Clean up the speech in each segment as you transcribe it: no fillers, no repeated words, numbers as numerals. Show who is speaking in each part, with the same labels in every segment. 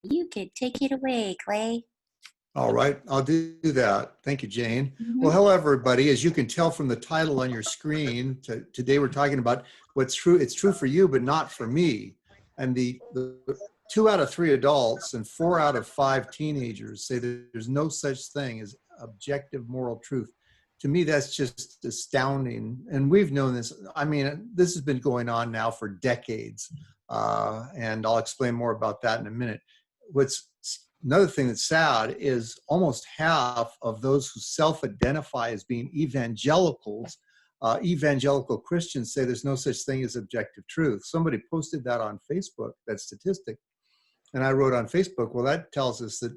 Speaker 1: You could take it away, Clay.
Speaker 2: All right, I'll do that. Thank you, Jane. Well,
Speaker 1: Mhm.
Speaker 2: hello, everybody. As you can tell from the title on your screen, today we're talking about what's true. It's true for you, but not for me. And the 2 out of 3 adults and 4 out of 5 teenagers say that there's no such thing as objective moral truth. To me, that's just astounding. And we've known this. I mean, this has been going on now for decades. And I'll explain more about that in a minute. What's Another thing that's sad is almost half of those who self-identify as being evangelicals, evangelical Christians, say there's no such thing as objective truth. Somebody posted that on Facebook, that statistic. And I wrote on Facebook, well, that tells us that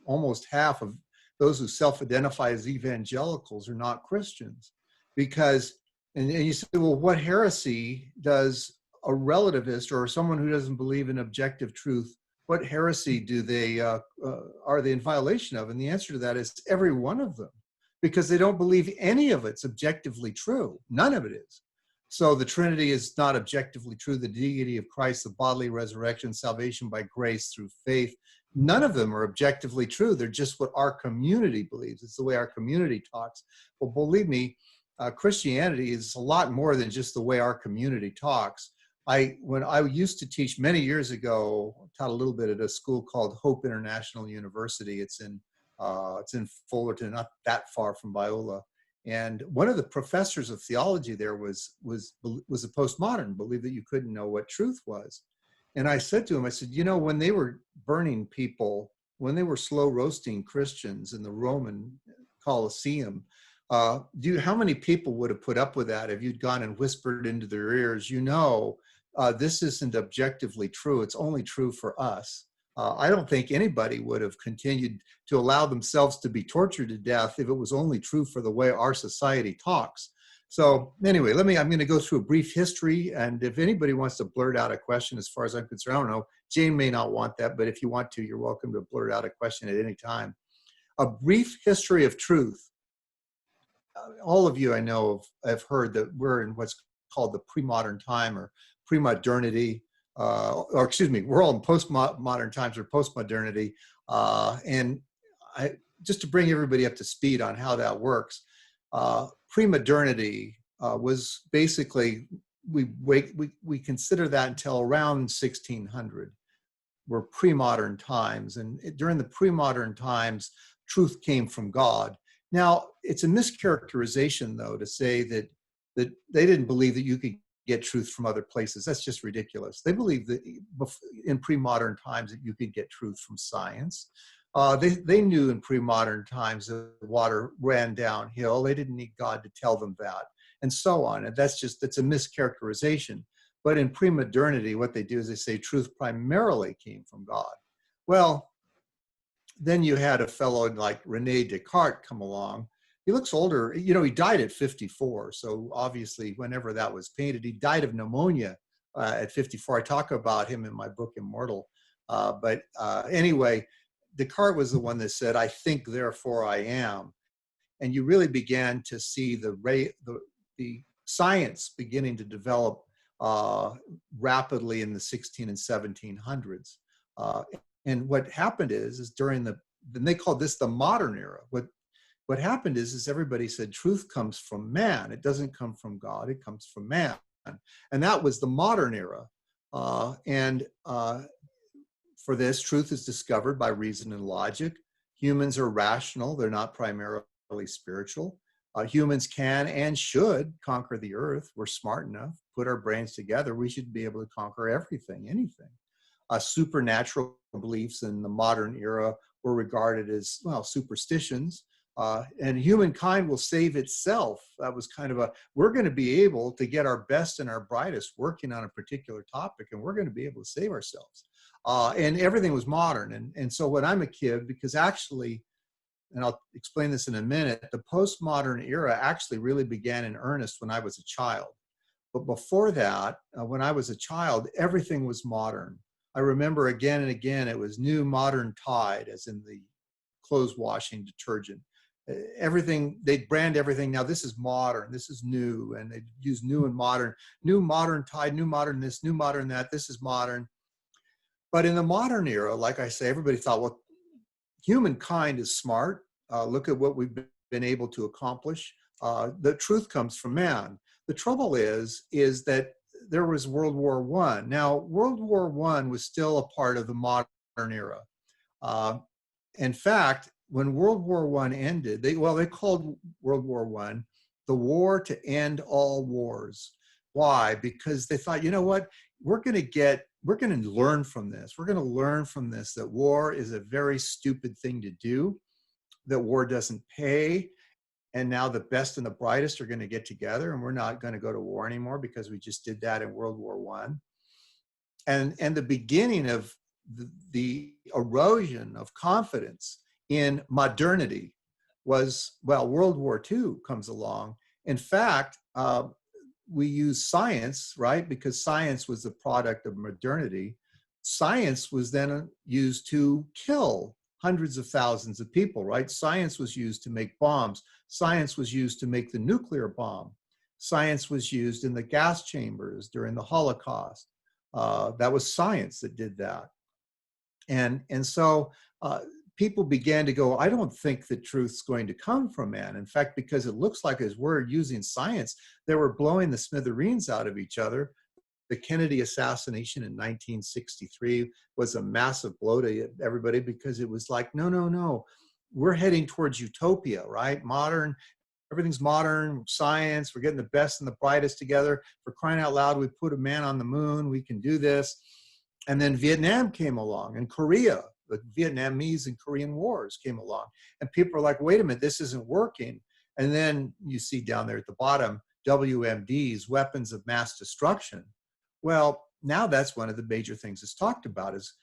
Speaker 2: almost half of those who self-identify as evangelicals are not Christians. Because, and you say, well, what heresy does a relativist or someone who doesn't believe in objective truth, what heresy do they are they in violation of? And the answer to that is every one of them, because they don't believe any of it's objectively true. None of it is. So the Trinity is not objectively true. The deity of Christ, the bodily resurrection, salvation by grace through faith, none of them are objectively true. They're just what our community believes. It's the way our community talks. Well, believe me, Christianity is a lot more than just the way our community talks. When I used to teach many years ago, taught a little bit at a school called Hope International University. It's in Fullerton, not that far from Biola. And one of the professors of theology there was a postmodern, believed that you couldn't know what truth was. And I said to him, I said, you know, when they were burning people, when they were slow roasting Christians in the Roman Colosseum, how many people would have put up with that if you'd gone and whispered into their ears, you know, this isn't objectively true. It's only true for us. I don't think anybody would have continued to allow themselves to be tortured to death if it was only true for the way our society talks. So anyway, I'm going to go through a brief history. And if anybody wants to blurt out a question, as far as I'm concerned, I don't know, Jane may not want that, but if you want to, you're welcome to blurt out a question at any time. A brief history of truth. All of you I know have heard that we're in what's called the pre-modern time or pre-modernity, or excuse me, we're all in postmodern times or postmodernity. And just to bring everybody up to speed on how that works, pre-modernity was basically, we consider that until around 1600. Were pre-modern times. And during the pre-modern times, truth came from God. Now, it's a mischaracterization, though, to say that they didn't believe that you could get truth from other places. That's just ridiculous. They believed that in pre-modern times that you could get truth from science. They knew in pre-modern times that water ran downhill. They didn't need God to tell them that, and so on. And that's a mischaracterization. But in pre-modernity, what they do is they say truth primarily came from God. Well, then you had a fellow like Rene Descartes come along. He looks older. You know, he died at 54. So obviously, whenever that was painted, he died of pneumonia at 54. I talk about him in my book, Immortal. Anyway, Descartes was the one that said, I think, therefore I am. And you really began to see the science beginning to develop rapidly in the 16 and 1700s. And what happened is during then they called this the modern era. What happened is everybody said truth comes from man. It doesn't come from God. It comes from man. And that was the modern era. For this, truth is discovered by reason and logic. Humans are rational. They're not primarily spiritual. Humans can and should conquer the earth. We're smart enough, put our brains together. We should be able to conquer everything, anything. Supernatural beliefs in the modern era were regarded as, well, superstitions. And humankind will save itself. That was kind of we're going to be able to get our best and our brightest working on a particular topic, and we're going to be able to save ourselves. And everything was modern. And so when I'm a kid, because actually, and I'll explain this in a minute, the postmodern era actually really began in earnest when I was a child. But before that, when I was a child, everything was modern. I remember again and again, it was new modern Tide, as in the clothes washing detergent. Everything, they'd brand everything. Now this is modern, this is new, and they'd use new and modern, new modern Tide, new modern this, new modern that, this is modern. But in the modern era, like I say, everybody thought, well, humankind is smart. Look at what we've been able to accomplish. The truth comes from man. The trouble is that there was World War I. Now, World War I was still a part of the modern era. Uh, in fact, when World War I ended, they called World War I the war to end all wars. Why? Because they thought, you know what, we're going to learn from this. We're going to learn from this that war is a very stupid thing to do, that war doesn't pay, and now the best and the brightest are going to get together, and we're not going to go to war anymore because we just did that in World War I. And the beginning of the erosion of confidence in modernity was, well, World War II comes along. In fact, we use science, right? Because science was the product of modernity. Science was then used to kill hundreds of thousands of people, right? Science was used to make bombs. Science was used to make the nuclear bomb. Science was used in the gas chambers during the Holocaust. That was science that did that. And so people began to go, I don't think the truth's going to come from man. In fact, because it looks like as we're using science, they were blowing the smithereens out of each other. The Kennedy assassination in 1963 was a massive blow to everybody, because it was like, no, no, no, we're heading towards utopia, right? Modern, everything's modern, science, we're getting the best and the brightest together. For crying out loud, we put a man on the moon, we can do this. And then Vietnam came along, and Korea, the Vietnamese and Korean wars came along. And people are like, wait a minute, this isn't working. And then you see down there at the bottom, WMDs, weapons of mass destruction. Well, now that's one of the major things that's talked about, is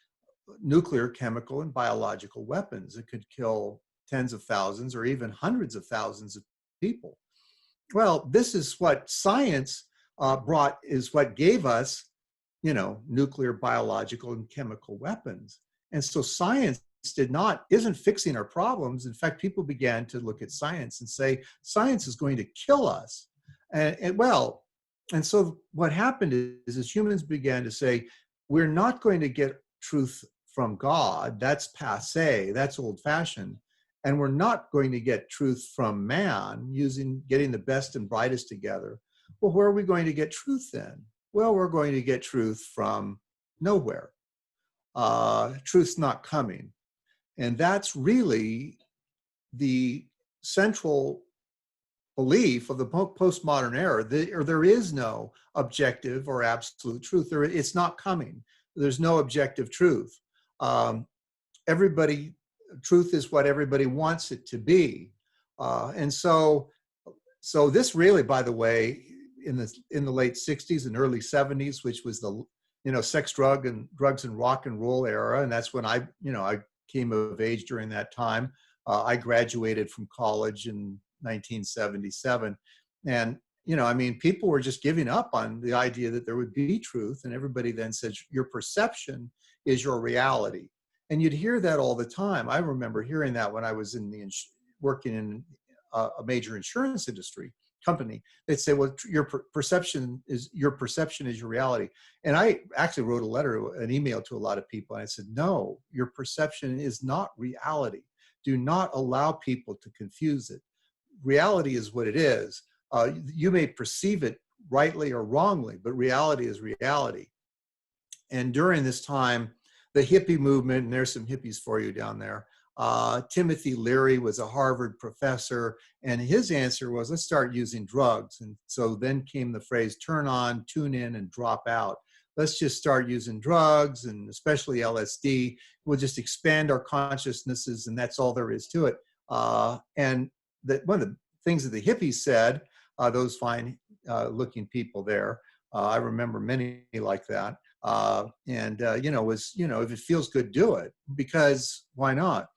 Speaker 2: nuclear, chemical, and biological weapons that could kill tens of thousands or even hundreds of thousands of people. Well, this is what science brought, is what gave us, you know, nuclear, biological, and chemical weapons. And so science isn't fixing our problems. In fact, people began to look at science and say, science is going to kill us. And so what happened is as humans began to say, we're not going to get truth from God. That's passé, that's old fashioned. And we're not going to get truth from man getting the best and brightest together. Well, where are we going to get truth then? Well, we're going to get truth from nowhere. Truth's not coming. And that's really the central belief of the postmodern era. There is no objective or absolute truth. It's not coming. There's no objective truth. Truth is what everybody wants it to be. And so this really, by the way, in the late 60s and early 70s, which was the, you know, sex, drugs and rock and roll era. And that's when I came of age during that time. I graduated from college in 1977. And, you know, I mean, people were just giving up on the idea that there would be truth. And everybody then said, your perception is your reality. And you'd hear that all the time. I remember hearing that when I was working in a major insurance company. They'd say, well, your perception is your reality. And I actually wrote an email to a lot of people. And I said, no, your perception is not reality. Do not allow people to confuse it. Reality is what it is. You may perceive it rightly or wrongly, but reality is reality. And during this time, the hippie movement, and there's some hippies for you down there. Timothy Leary was a Harvard professor, and his answer was, let's start using drugs. And so then came the phrase, turn on, tune in, and drop out. Let's just start using drugs, and especially LSD. We'll just expand our consciousnesses, and that's all there is to it. And one of the things that the hippies said, those fine looking people there, I remember many like that, if it feels good, do it, because why not?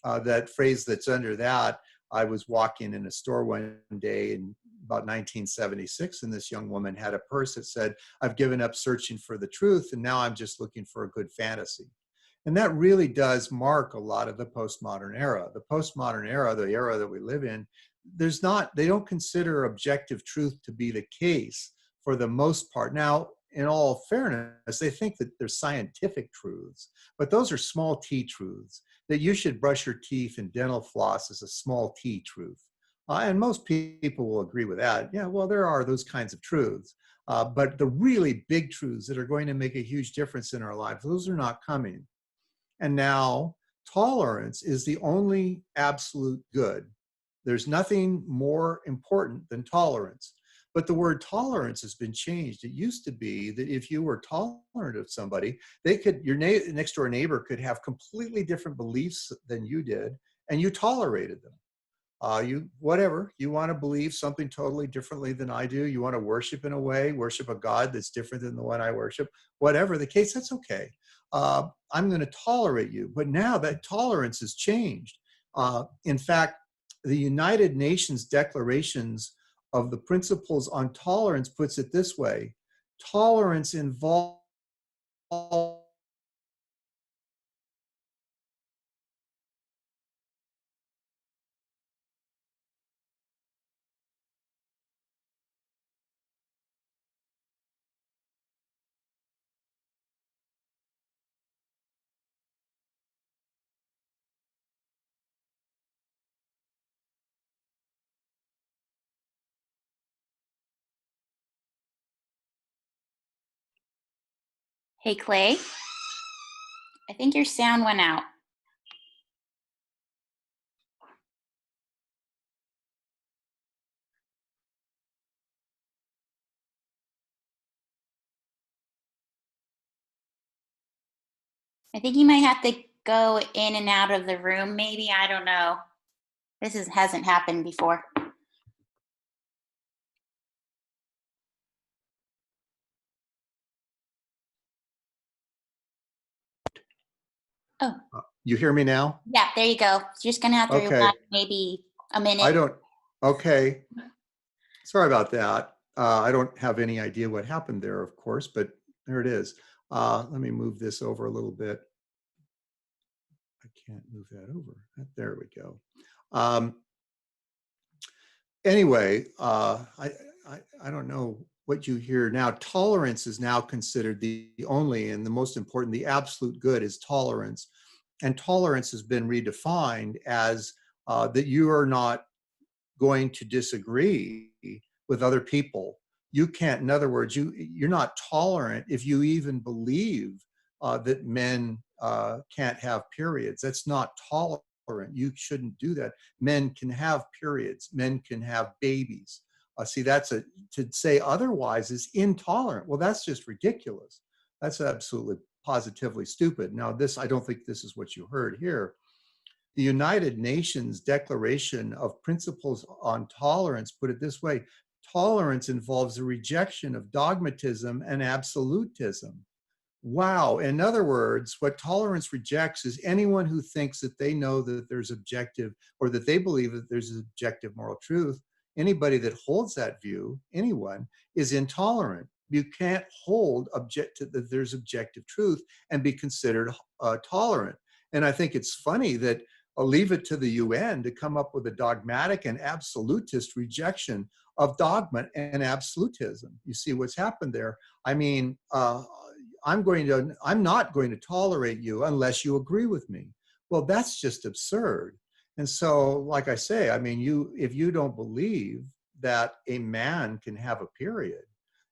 Speaker 2: That phrase that's under that, I was walking in a store one day in about 1976, and this young woman had a purse that said, I've given up searching for the truth, and now I'm just looking for a good fantasy. And that really does mark a lot of the postmodern era. The postmodern era, the era that we live in, they don't consider objective truth to be the case for the most part. Now, in all fairness, they think that they're scientific truths, but those are small t truths. That you should brush your teeth and dental floss is a small t truth. And most people will agree with that. Yeah, well, there are those kinds of truths. But the really big truths that are going to make a huge difference in our lives, those are not coming. And now tolerance is the only absolute good. There's nothing more important than tolerance. But the word tolerance has been changed. It used to be that if you were tolerant of somebody, your next door neighbor could have completely different beliefs than you did, and you tolerated them. Whatever, you want to believe something totally differently than I do. You want to worship in a way, worship a God that's different than the one I worship. Whatever the case, that's okay. I'm going to tolerate you. But now that tolerance has changed. In fact, the United Nations declarations of the principles on tolerance puts it this way: tolerance involves
Speaker 1: Hey, Clay, I think your sound went out. I think you might have to go in and out of the room, maybe. I don't know. Hasn't happened before. Oh,
Speaker 2: You hear me now?
Speaker 1: yeah, there you go. You're just going to have to
Speaker 2: Okay.
Speaker 1: rewind maybe a minute.
Speaker 2: Okay. Sorry about that. I don't have any idea what happened there, of course, but there it is. Let me move this over a little bit. I can't move that over. There we go. Anyway, I don't know what you hear now. Tolerance is now considered the only and the most important, the absolute good is tolerance. And tolerance has been redefined as that you are not going to disagree with other people. You can't, in other words, you're not tolerant if you even believe that men can't have periods. That's not tolerant. You shouldn't do that. Men can have periods. Men can have babies. See, to say otherwise is intolerant. Well, that's just ridiculous. That's absolutely positively stupid. Now, I don't think this is what you heard here. The United Nations Declaration of Principles on Tolerance put it this way: tolerance involves the rejection of dogmatism and absolutism. Wow. In other words, what tolerance rejects is anyone who thinks that they know that there's objective, or that they believe that there's objective moral truth. Anybody that holds that view, anyone, is intolerant. You can't hold that there's objective truth and be considered tolerant. And I think it's funny that leave it to the UN to come up with a dogmatic and absolutist rejection of dogma and absolutism. You see what's happened there. I mean, I'm not going to tolerate you unless you agree with me. Well, that's just absurd. And so, like I say, I mean, if you don't believe that a man can have a period,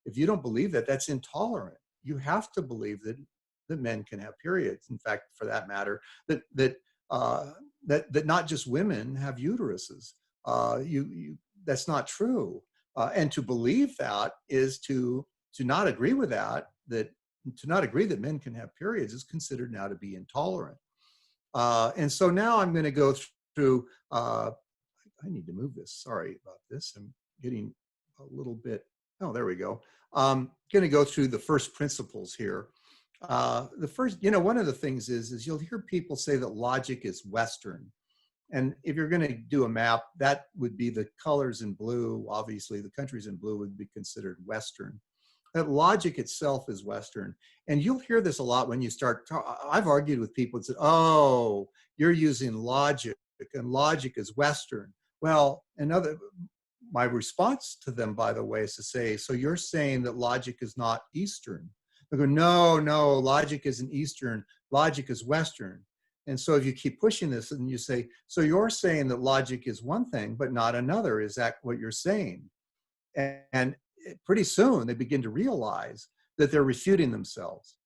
Speaker 2: if you don't believe that, that's intolerant. You have to believe that men can have periods. In fact, for that matter, that not just women have uteruses. That's not true. And to believe that is to not agree with that. To not agree that men can have periods is considered now to be intolerant. And so now I'm going to go through. I need to move this. Sorry about this. I'm getting a little bit. Oh, there we go. I'm going to go through the first principles here. The first, one of the things is you'll hear people say that logic is Western. And if you're going to do a map, that would be the colors in blue. Obviously, the countries in blue would be considered Western. That logic itself is Western. And you'll hear this a lot when you start. I've argued with people and said, oh, you're using logic, and logic is Western. Well, my response to them, by the way, is to say, so you're saying that logic is not Eastern? They go, no, no, logic isn't Eastern, logic is Western. And so if you keep pushing this and you say, so you're saying that logic is one thing, but not another, is that what you're saying? And pretty soon they begin to realize that they're refuting themselves.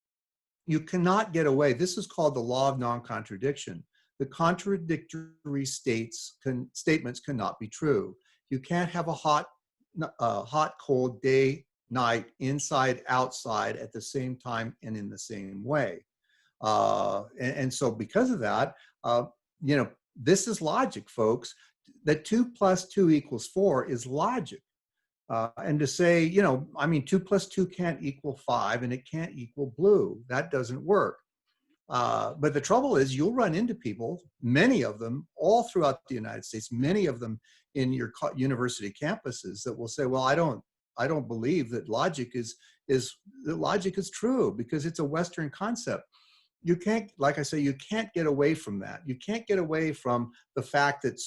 Speaker 2: You cannot get away. This is called the law of non-contradiction. The contradictory statements cannot be true. You can't have a hot, cold, day, night, inside, outside at the same time and in the same way. And so because of that, you know, this is logic, folks. That 2 + 2 = 4 is logic. And to say, you know, I mean, 2 + 2 can't equal 5 and it can't equal blue. That doesn't work. But the trouble is you'll run into people, many of them all throughout the United States, many of them in your university campuses, that will say, well, I don't believe that logic is true because it's a Western concept. You can't, like I say, you can't get away from that. You can't get away from the fact that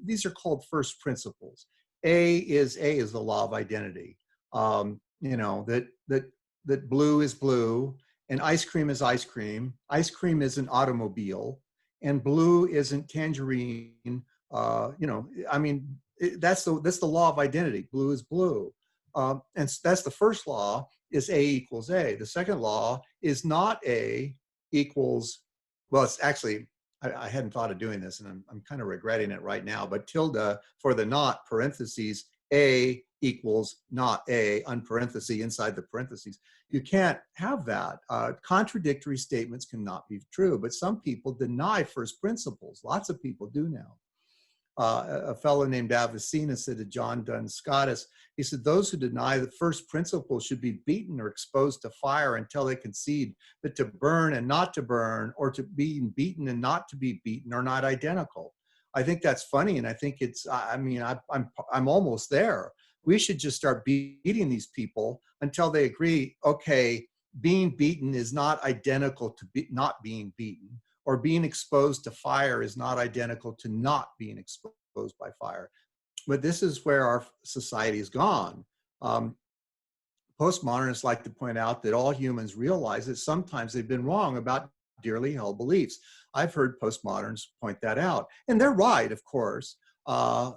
Speaker 2: these are called first principles. A is the law of identity. You know, that blue is blue and ice cream is ice cream. Ice cream is an automobile and blue isn't tangerine. You know, I mean, that's the law of identity. Blue is blue. And that's the first law, is A = A. The second law is not A equals, well, it's actually, I hadn't thought of doing this and I'm kind of regretting it right now, but tilde for the not, parentheses, A equals not A, unparenthesis, inside the parentheses. You can't have that. Contradictory statements cannot be true, but some people deny first principles. Lots of people do now. A fellow named Avicenna said to John Duns Scotus, he said, those who deny the first principle should be beaten or exposed to fire until they concede that to burn and not to burn, or to be beaten and not to be beaten, are not identical. I think that's funny, and I think it's, I mean, I'm almost there. We should just start beating these people until they agree, okay, being beaten is not identical to not being beaten, or being exposed to fire is not identical to not being exposed by fire. But this is where our society has gone. Postmodernists like to point out that all humans realize that sometimes they've been wrong about dearly held beliefs. I've heard postmoderns point that out. And they're right, of course. But,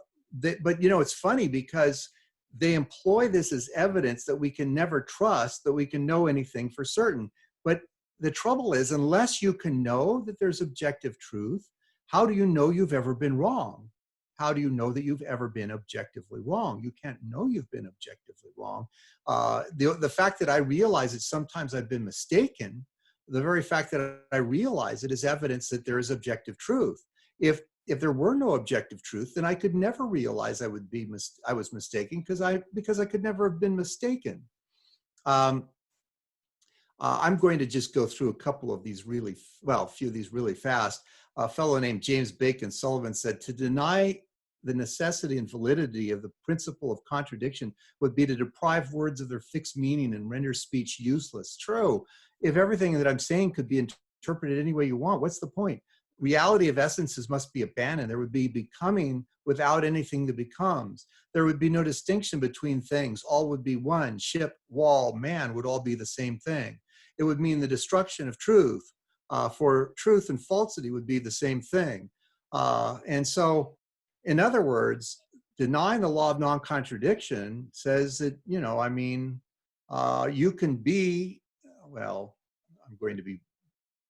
Speaker 2: you know, it's funny because they employ this as evidence that we can never trust, that we can know anything for certain. But the trouble is, unless you can know that there's objective truth, how do you know you've ever been wrong? How do you know that you've ever been objectively wrong? You can't know you've been objectively wrong. The fact that I realize that sometimes I've been mistaken, the very fact that I realize it is evidence that there is objective truth. If there were no objective truth, then I could never realize I was mistaken because I could never have been mistaken. I'm going to just go through a couple of these a few of these really fast. A fellow named James Bacon Sullivan said, to deny the necessity and validity of the principle of contradiction would be to deprive words of their fixed meaning and render speech useless. True. If everything that I'm saying could be interpreted any way you want, what's the point? Reality of essences must be abandoned. There would be becoming without anything that becomes. There would be no distinction between things. All would be one. Ship, wall, man would all be the same thing. It would mean the destruction of truth. For truth and falsity would be the same thing. And so, in other words, denying the law of non-contradiction says that, you know, I mean, you can be, well, I'm going to be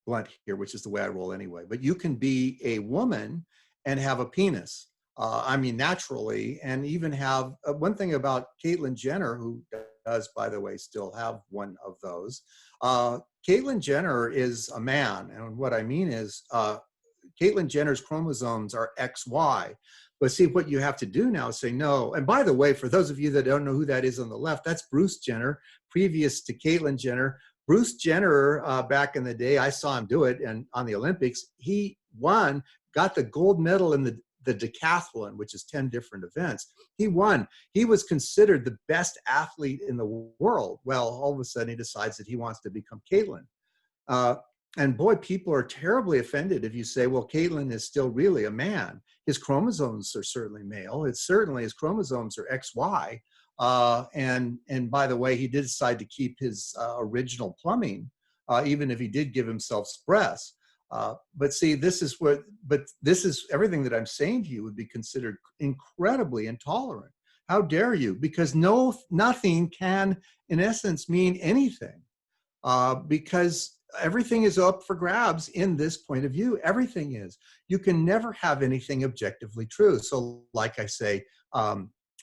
Speaker 2: blunt here, which is the way I roll anyway, but you can be a woman and have a penis. I mean, naturally, and even have, one thing about Caitlyn Jenner, who does, by the way, still have one of those. Caitlyn Jenner is a man, and what I mean is Caitlyn Jenner's chromosomes are XY. But see, what you have to do now is say no. And by the way, for those of you that don't know who that is on the left, that's Bruce Jenner, previous to Caitlyn Jenner. Bruce Jenner, back in the day, I saw him do it, and on the Olympics, he won, got the gold medal in the decathlon, which is 10 different events. He won. He was considered the best athlete in the world. Well, all of a sudden, he decides that he wants to become Caitlyn. And boy, people are terribly offended if you say, well, Caitlin is still really a man. His chromosomes are certainly male. It's certainly his chromosomes are XY. And by the way, he did decide to keep his original plumbing, even if he did give himself breasts. But see, this is everything that I'm saying to you would be considered incredibly intolerant. How dare you? Because nothing can, in essence, mean anything, because everything is up for grabs in this point of view. Everything is. You can never have anything objectively true. So like I say,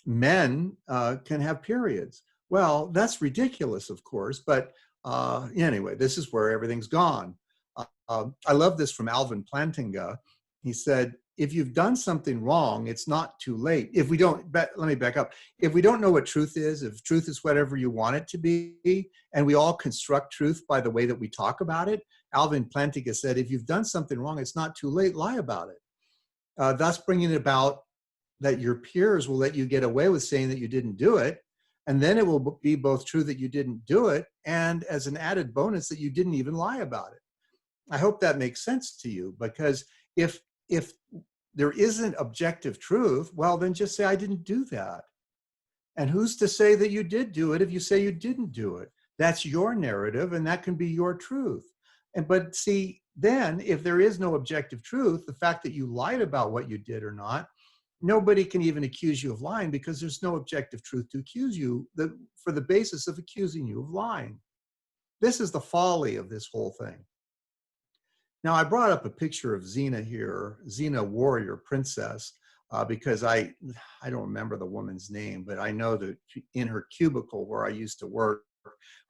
Speaker 2: men can have periods. Well, that's ridiculous, of course, but anyway, this is where everything's gone. I love this from Alvin Plantinga. He said, if you've done something wrong, it's not too late. If we don't, let me back up. If we don't know what truth is, if truth is whatever you want it to be, and we all construct truth by the way that we talk about it, Alvin Plantinga said, if you've done something wrong, it's not too late, lie about it. Thus bringing it about that your peers will let you get away with saying that you didn't do it. And then it will be both true that you didn't do it, and as an added bonus that you didn't even lie about it. I hope that makes sense to you, because if there isn't objective truth, well, then just say, I didn't do that. And who's to say that you did do it if you say you didn't do it? That's your narrative, and that can be your truth. But see, then if there is no objective truth, the fact that you lied about what you did or not, nobody can even accuse you of lying, because there's no objective truth to accuse you for the basis of accusing you of lying. This is the folly of this whole thing. Now, I brought up a picture of Xena here, Xena Warrior Princess, because I don't remember the woman's name, but I know that in her cubicle where I used to work,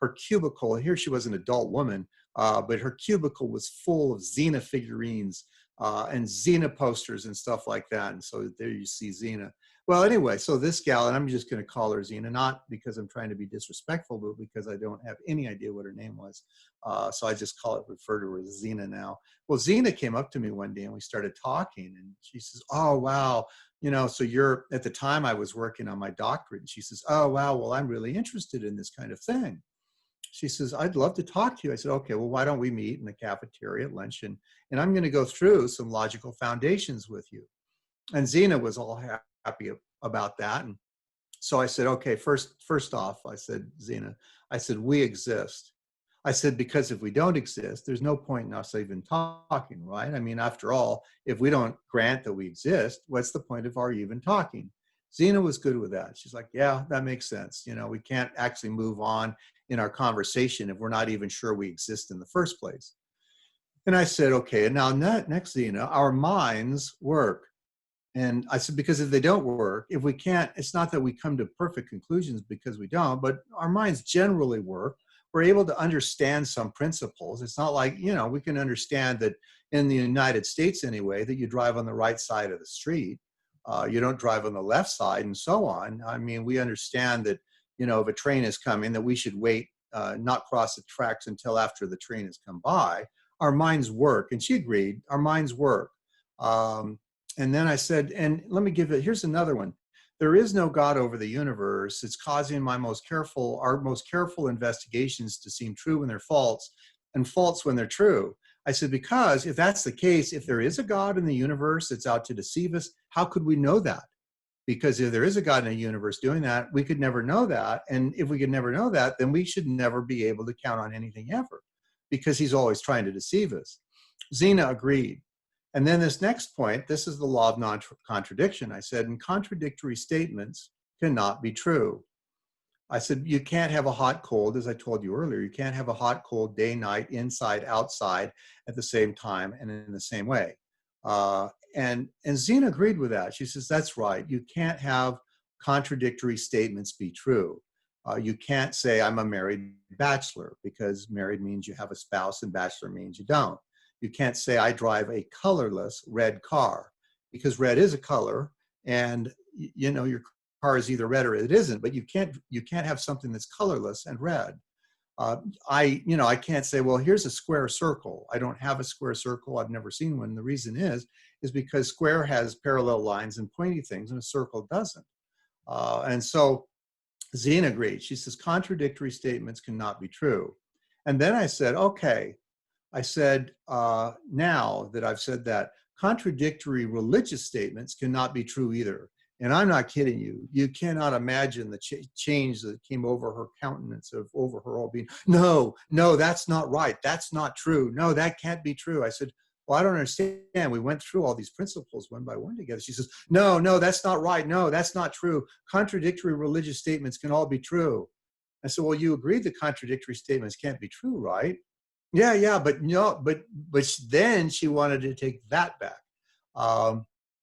Speaker 2: her cubicle, here she was an adult woman, but her cubicle was full of Xena figurines and Xena posters and stuff like that. And so there you see Xena. Well, anyway, so this gal, and I'm just going to call her Xena, not because I'm trying to be disrespectful, but because I don't have any idea what her name was. So I just refer to her as Xena now. Well, Xena came up to me one day and we started talking, and she says, oh, wow. So at the time I was working on my doctorate, and she says, oh, wow, well, I'm really interested in this kind of thing. She says, I'd love to talk to you. I said, okay, well, why don't we meet in the cafeteria at lunch, and I'm going to go through some logical foundations with you. And Xena was all happy about that. And so I said, okay, first off, I said, Xena, I said, we exist. I said, because if we don't exist, there's no point in us even talking, right? I mean, after all, if we don't grant that we exist, what's the point of our even talking? Xena was good with that. She's like, yeah, that makes sense. We can't actually move on in our conversation if we're not even sure we exist in the first place. And I said, okay, and now next, Xena, our minds work. And I said, because if they don't work, if we can't, it's not that we come to perfect conclusions because we don't, but our minds generally work. We're able to understand some principles. It's not like, we can understand that in the United States anyway, that you drive on the right side of the street. You don't drive on the left side and so on. I mean, we understand that, if a train is coming, that we should wait, not cross the tracks until after the train has come by. Our minds work. And she agreed, our minds work. And then I said, and let me here's another one. There is no God over the universe. It's causing our most careful investigations to seem true when they're false and false when they're true. I said, because if that's the case, if there is a God in the universe that's out to deceive us, how could we know that? Because if there is a God in the universe doing that, we could never know that. And if we could never know that, then we should never be able to count on anything ever, because he's always trying to deceive us. Xena agreed. And then this next point, this is the law of non-contradiction. I said, and contradictory statements cannot be true. I said, you can't have a hot, cold, as I told you earlier, you can't have a hot, cold, day, night, inside, outside at the same time and in the same way. And Xena agreed with that. She says, that's right. You can't have contradictory statements be true. You can't say, I'm a married bachelor, because married means you have a spouse and bachelor means you don't. You can't say, I drive a colorless red car, because red is a color, and your car is either red or it isn't, but you can't have something that's colorless and red. I can't say, well, here's a square circle. I don't have a square circle. I've never seen one. The reason is because square has parallel lines and pointy things, and a circle doesn't. And so Xena agreed. She says, contradictory statements cannot be true. And then I said, okay. I said, now that I've said that, contradictory religious statements cannot be true either. And I'm not kidding you. You cannot imagine the change that came over her countenance, over her whole being. No, no, that's not right. That's not true. No, that can't be true. I said, well, I don't understand. We went through all these principles one by one together. She says, no, no, that's not right. No, that's not true. Contradictory religious statements can all be true. I said, well, you agreed that contradictory statements can't be true, right? Yeah, yeah, but no, but then she wanted to take that back.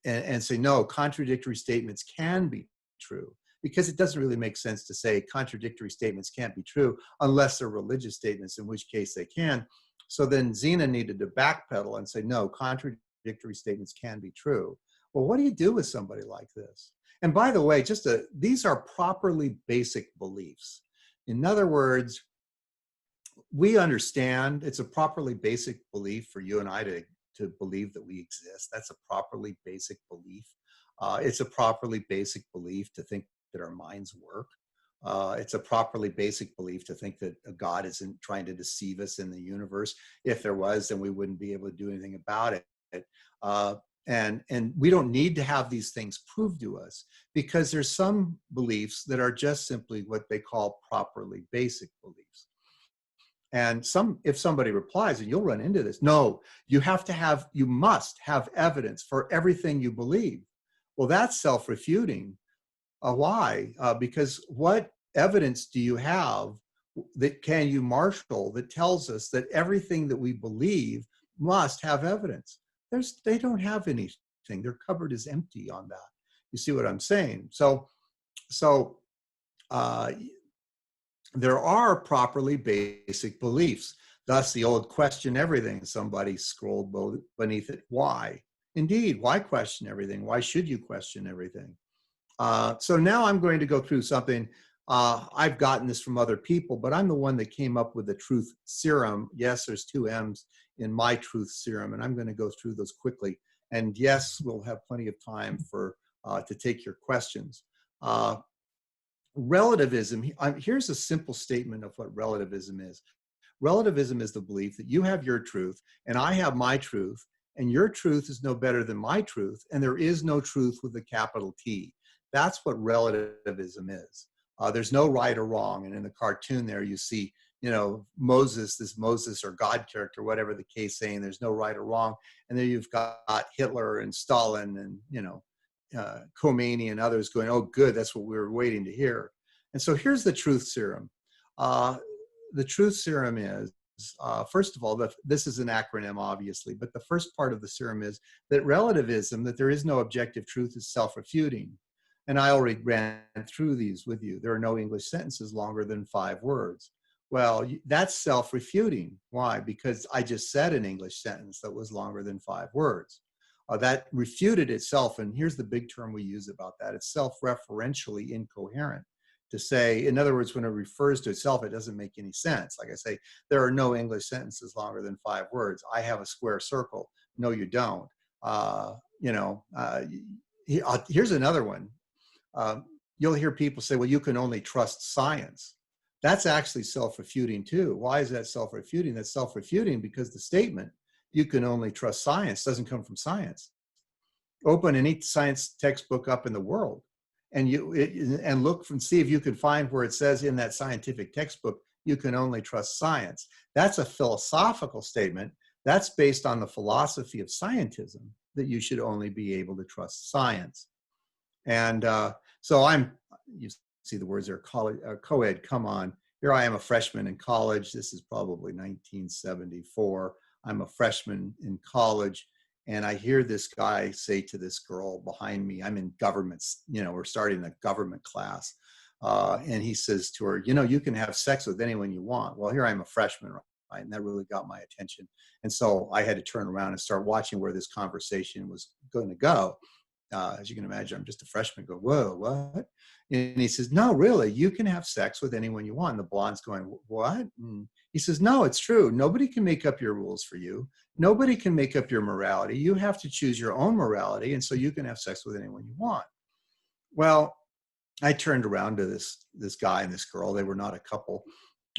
Speaker 2: And say, no, contradictory statements can be true, because it doesn't really make sense to say contradictory statements can't be true unless they're religious statements, in which case they can. So then Zena needed to backpedal and say, no, contradictory statements can be true. Well, what do you do with somebody like this? And by the way, these are properly basic beliefs. In other words, we understand it's a properly basic belief for you and I to believe that we exist. That's a properly basic belief. It's a properly basic belief to think that our minds work. It's a properly basic belief to think that a God isn't trying to deceive us in the universe. If there was, then we wouldn't be able to do anything about it. And we don't need to have these things proved to us, because there's some beliefs that are just simply what they call properly basic beliefs. And if somebody replies, and you'll run into this, no, you must have evidence for everything you believe. Well, that's self-refuting. Why? Because what evidence do you have that can you marshal that tells us that everything that we believe must have evidence? They don't have anything. Their cupboard is empty on that. You see what I'm saying? So there are properly basic beliefs. Thus, the old question everything. Somebody scrolled beneath it. Why? Indeed, why question everything? Why should you question everything? So now I'm going to go through something. I've gotten this from other people, but I'm the one that came up with the Truth Serum. Yes, there's 2 M's in my Truth Serum, and I'm going to go through those quickly. And yes, we'll have plenty of time to take your questions. Relativism, here's a simple statement of what relativism is. Relativism is the belief that you have your truth and I have my truth, and your truth is no better than my truth, and there is no truth with a capital T. That's what relativism is. There's no right or wrong. And in the cartoon there, you see, Moses or God character, whatever the case, saying there's no right or wrong. And there you've got Hitler and Stalin and, Khomeini and others going, oh, good, that's what we were waiting to hear. And so here's the Truth Serum. The Truth Serum is, first of all, this is an acronym, obviously, but the first part of the serum is that relativism, that there is no objective truth, is self-refuting. And I already ran through these with you. There are no English sentences longer than 5 words. Well, that's self-refuting. Why? Because I just said an English sentence that was longer than 5 words. That refuted itself, and here's the big term we use about that. It's self-referentially incoherent. To say, in other words, when it refers to itself, it doesn't make any sense. Like I say, there are no English sentences longer than 5 words. I have a square circle. No, you don't. Here's another one. You'll hear people say, well, you can only trust science. That's actually self-refuting too. Why is that self-refuting? That's self-refuting because the statement, you can only trust science, doesn't come from science. Open any science textbook up in the world and look and see if you can find where it says in that scientific textbook, you can only trust science. That's a philosophical statement. That's based on the philosophy of scientism, that you should only be able to trust science. And so you see the words there, co-ed, come on. Here I am, a freshman in college. This is probably 1974. I'm a freshman in college, and I hear this guy say to this girl behind me, I'm in governments, we're starting a government class. And he says to her, you can have sex with anyone you want. Well, here I'm a freshman, right? And that really got my attention. And so I had to turn around and start watching where this conversation was going to go. As you can imagine, I'm just a freshman. Go, whoa, what? And he says, no, really, you can have sex with anyone you want. And the blonde's going, what? And he says, no, it's true. Nobody can make up your rules for you. Nobody can make up your morality. You have to choose your own morality. And so you can have sex with anyone you want. Well, I turned around to this guy and this girl. They were not a couple.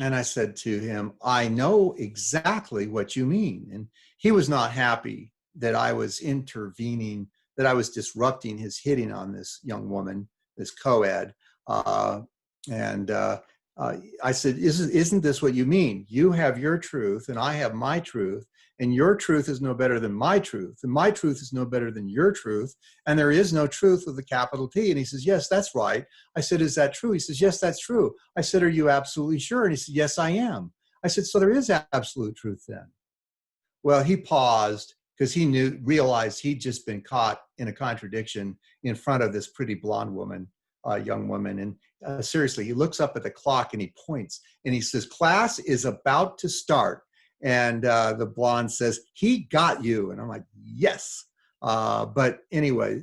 Speaker 2: And I said to him, I know exactly what you mean. And he was not happy that I was intervening, that I was disrupting his hitting on this young woman, this co-ed. Uh, and I said, isn't this what you mean? You have your truth and I have my truth, and your truth is no better than my truth, and my truth is no better than your truth, and there is no truth with a capital T. And he says, yes, that's right. I said, is that true? He says, yes, that's true. I said, are you absolutely sure? And he said, yes, I am. I said, so there is absolute truth then. Well, he paused because he realized he'd just been caught in a contradiction in front of this pretty blonde woman, young woman. And seriously, he looks up at the clock and he points and he says, class is about to start. And the blonde says, he got you. And I'm like, yes. But anyway,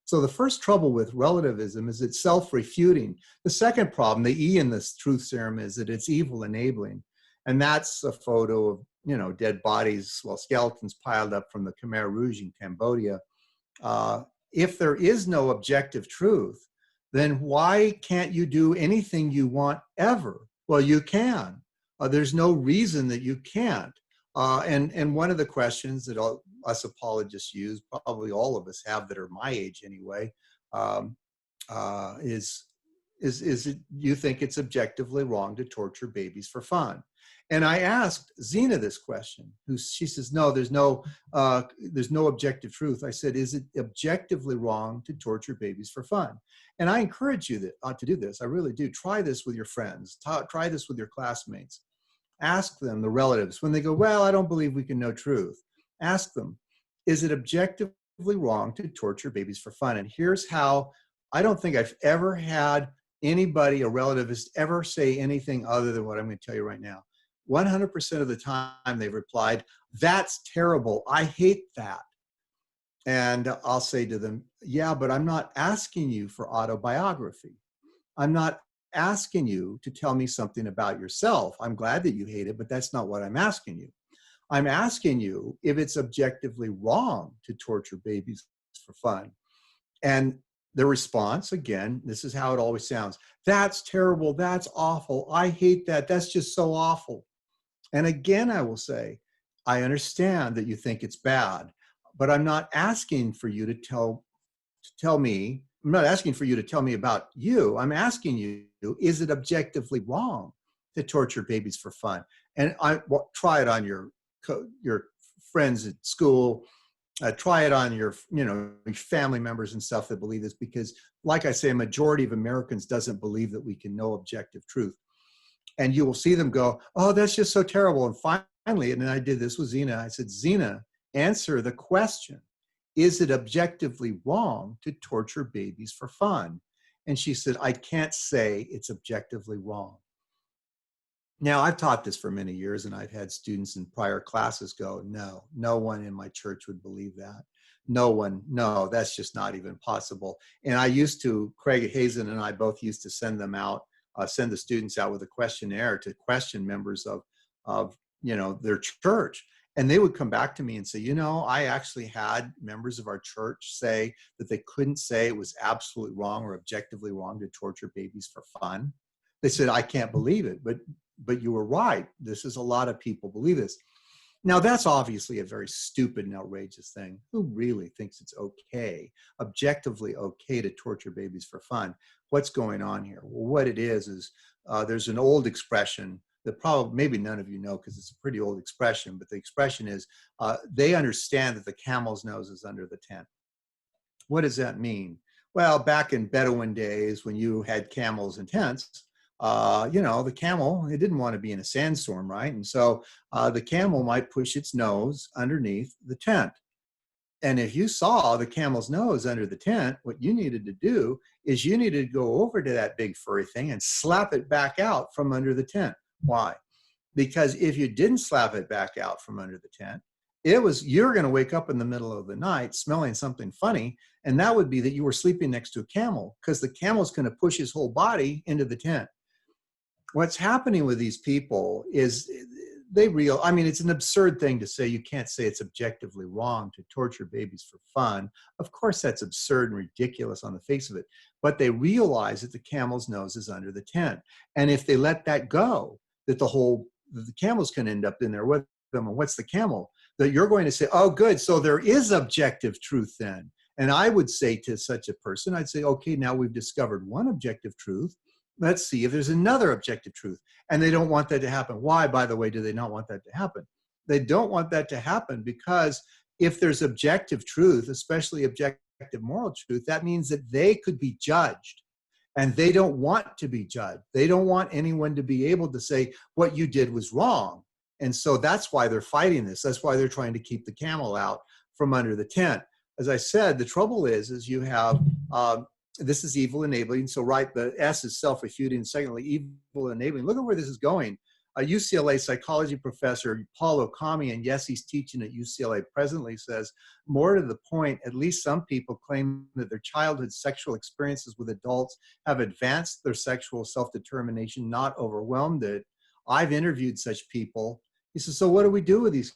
Speaker 2: so the first trouble with relativism is it's self-refuting. The second problem, the E in this truth serum, is that it's evil enabling. And that's a photo of, dead bodies, well, skeletons piled up from the Khmer Rouge in Cambodia. If there is no objective truth, then why can't you do anything you want ever? Well, you can. There's no reason that you can't. And one of the questions that us apologists use, probably all of us have that are my age anyway, is it, you think it's objectively wrong to torture babies for fun? And I asked Zena this question, she says, no, there's no objective truth. I said, is it objectively wrong to torture babies for fun? And I encourage you to do this. I really do. Try this with your friends. Try this with your classmates. Ask them, the relatives, when they go, well, I don't believe we can know truth. Ask them, is it objectively wrong to torture babies for fun? And here's how. I don't think I've ever had anybody, a relativist, ever say anything other than what I'm going to tell you right now. 100% of the time they've replied, that's terrible. I hate that. And I'll say to them, yeah, but I'm not asking you for autobiography. I'm not asking you to tell me something about yourself. I'm glad that you hate it, but that's not what I'm asking you. I'm asking you if it's objectively wrong to torture babies for fun. And the response, again, this is how it always sounds. That's terrible. That's awful. I hate that. That's just so awful. And again, I will say, I understand that you think it's bad, but I'm not asking for you to tell me, I'm not asking for you to tell me about you. I'm asking you, is it objectively wrong to torture babies for fun? And try it on your friends at school. Try it on your family members and stuff that believe this, because like I say, a majority of Americans doesn't believe that we can know objective truth. And you will see them go, oh, that's just so terrible. And finally, and then I did this with Zena, I said, Zena, answer the question. Is it objectively wrong to torture babies for fun? And she said, I can't say it's objectively wrong. Now, I've taught this for many years, and I've had students in prior classes go, no, no one in my church would believe that. No one, no, that's just not even possible. And I used to, Craig Hazen and I both used to send them out, send the students out with a questionnaire to question members of their church. And they would come back to me and say, I actually had members of our church say that they couldn't say it was absolutely wrong or objectively wrong to torture babies for fun. They said, I can't believe it, but you were right. This is a lot of people believe this. Now, that's obviously a very stupid and outrageous thing. Who really thinks it's okay, objectively okay, to torture babies for fun? What's going on here? Well, what it is there's an old expression that probably maybe none of you know because it's a pretty old expression, but the expression is they understand that the camel's nose is under the tent. What does that mean? Well, back in Bedouin days when you had camels and tents, the camel, it didn't want to be in a sandstorm, right? And so the camel might push its nose underneath the tent. And if you saw the camel's nose under the tent, what you needed to do is you needed to go over to that big furry thing and slap it back out from under the tent. Why? Because if you didn't slap it back out from under the tent, you're going to wake up in the middle of the night smelling something funny. And that would be that you were sleeping next to a camel, because the camel's going to push his whole body into the tent. What's happening with these people is I mean, it's an absurd thing to say. You can't say it's objectively wrong to torture babies for fun. Of course, that's absurd and ridiculous on the face of it. But they realize that the camel's nose is under the tent. And if they let that go, that the camels can end up in there with them. And what's the camel? That you're going to say, oh, good, so there is objective truth then. And I would say to such a person, I'd say, okay, now we've discovered one objective truth. Let's see if there's another objective truth. And they don't want that to happen. Why, by the way, do they not want that to happen? They don't want that to happen because if there's objective truth, especially objective moral truth, that means that they could be judged. And they don't want to be judged. They don't want anyone to be able to say what you did was wrong. And so that's why they're fighting this. That's why they're trying to keep the camel out from under the tent. As I said, the trouble is you have, this is evil enabling. So right, the S is self-refuting. Secondly, evil enabling. Look at where this is going. A UCLA psychology professor, Paul Okami, and yes, he's teaching at UCLA presently, says, more to the point, at least some people claim that their childhood sexual experiences with adults have advanced their sexual self-determination, not overwhelmed it. I've interviewed such people. He says, so what do we do with these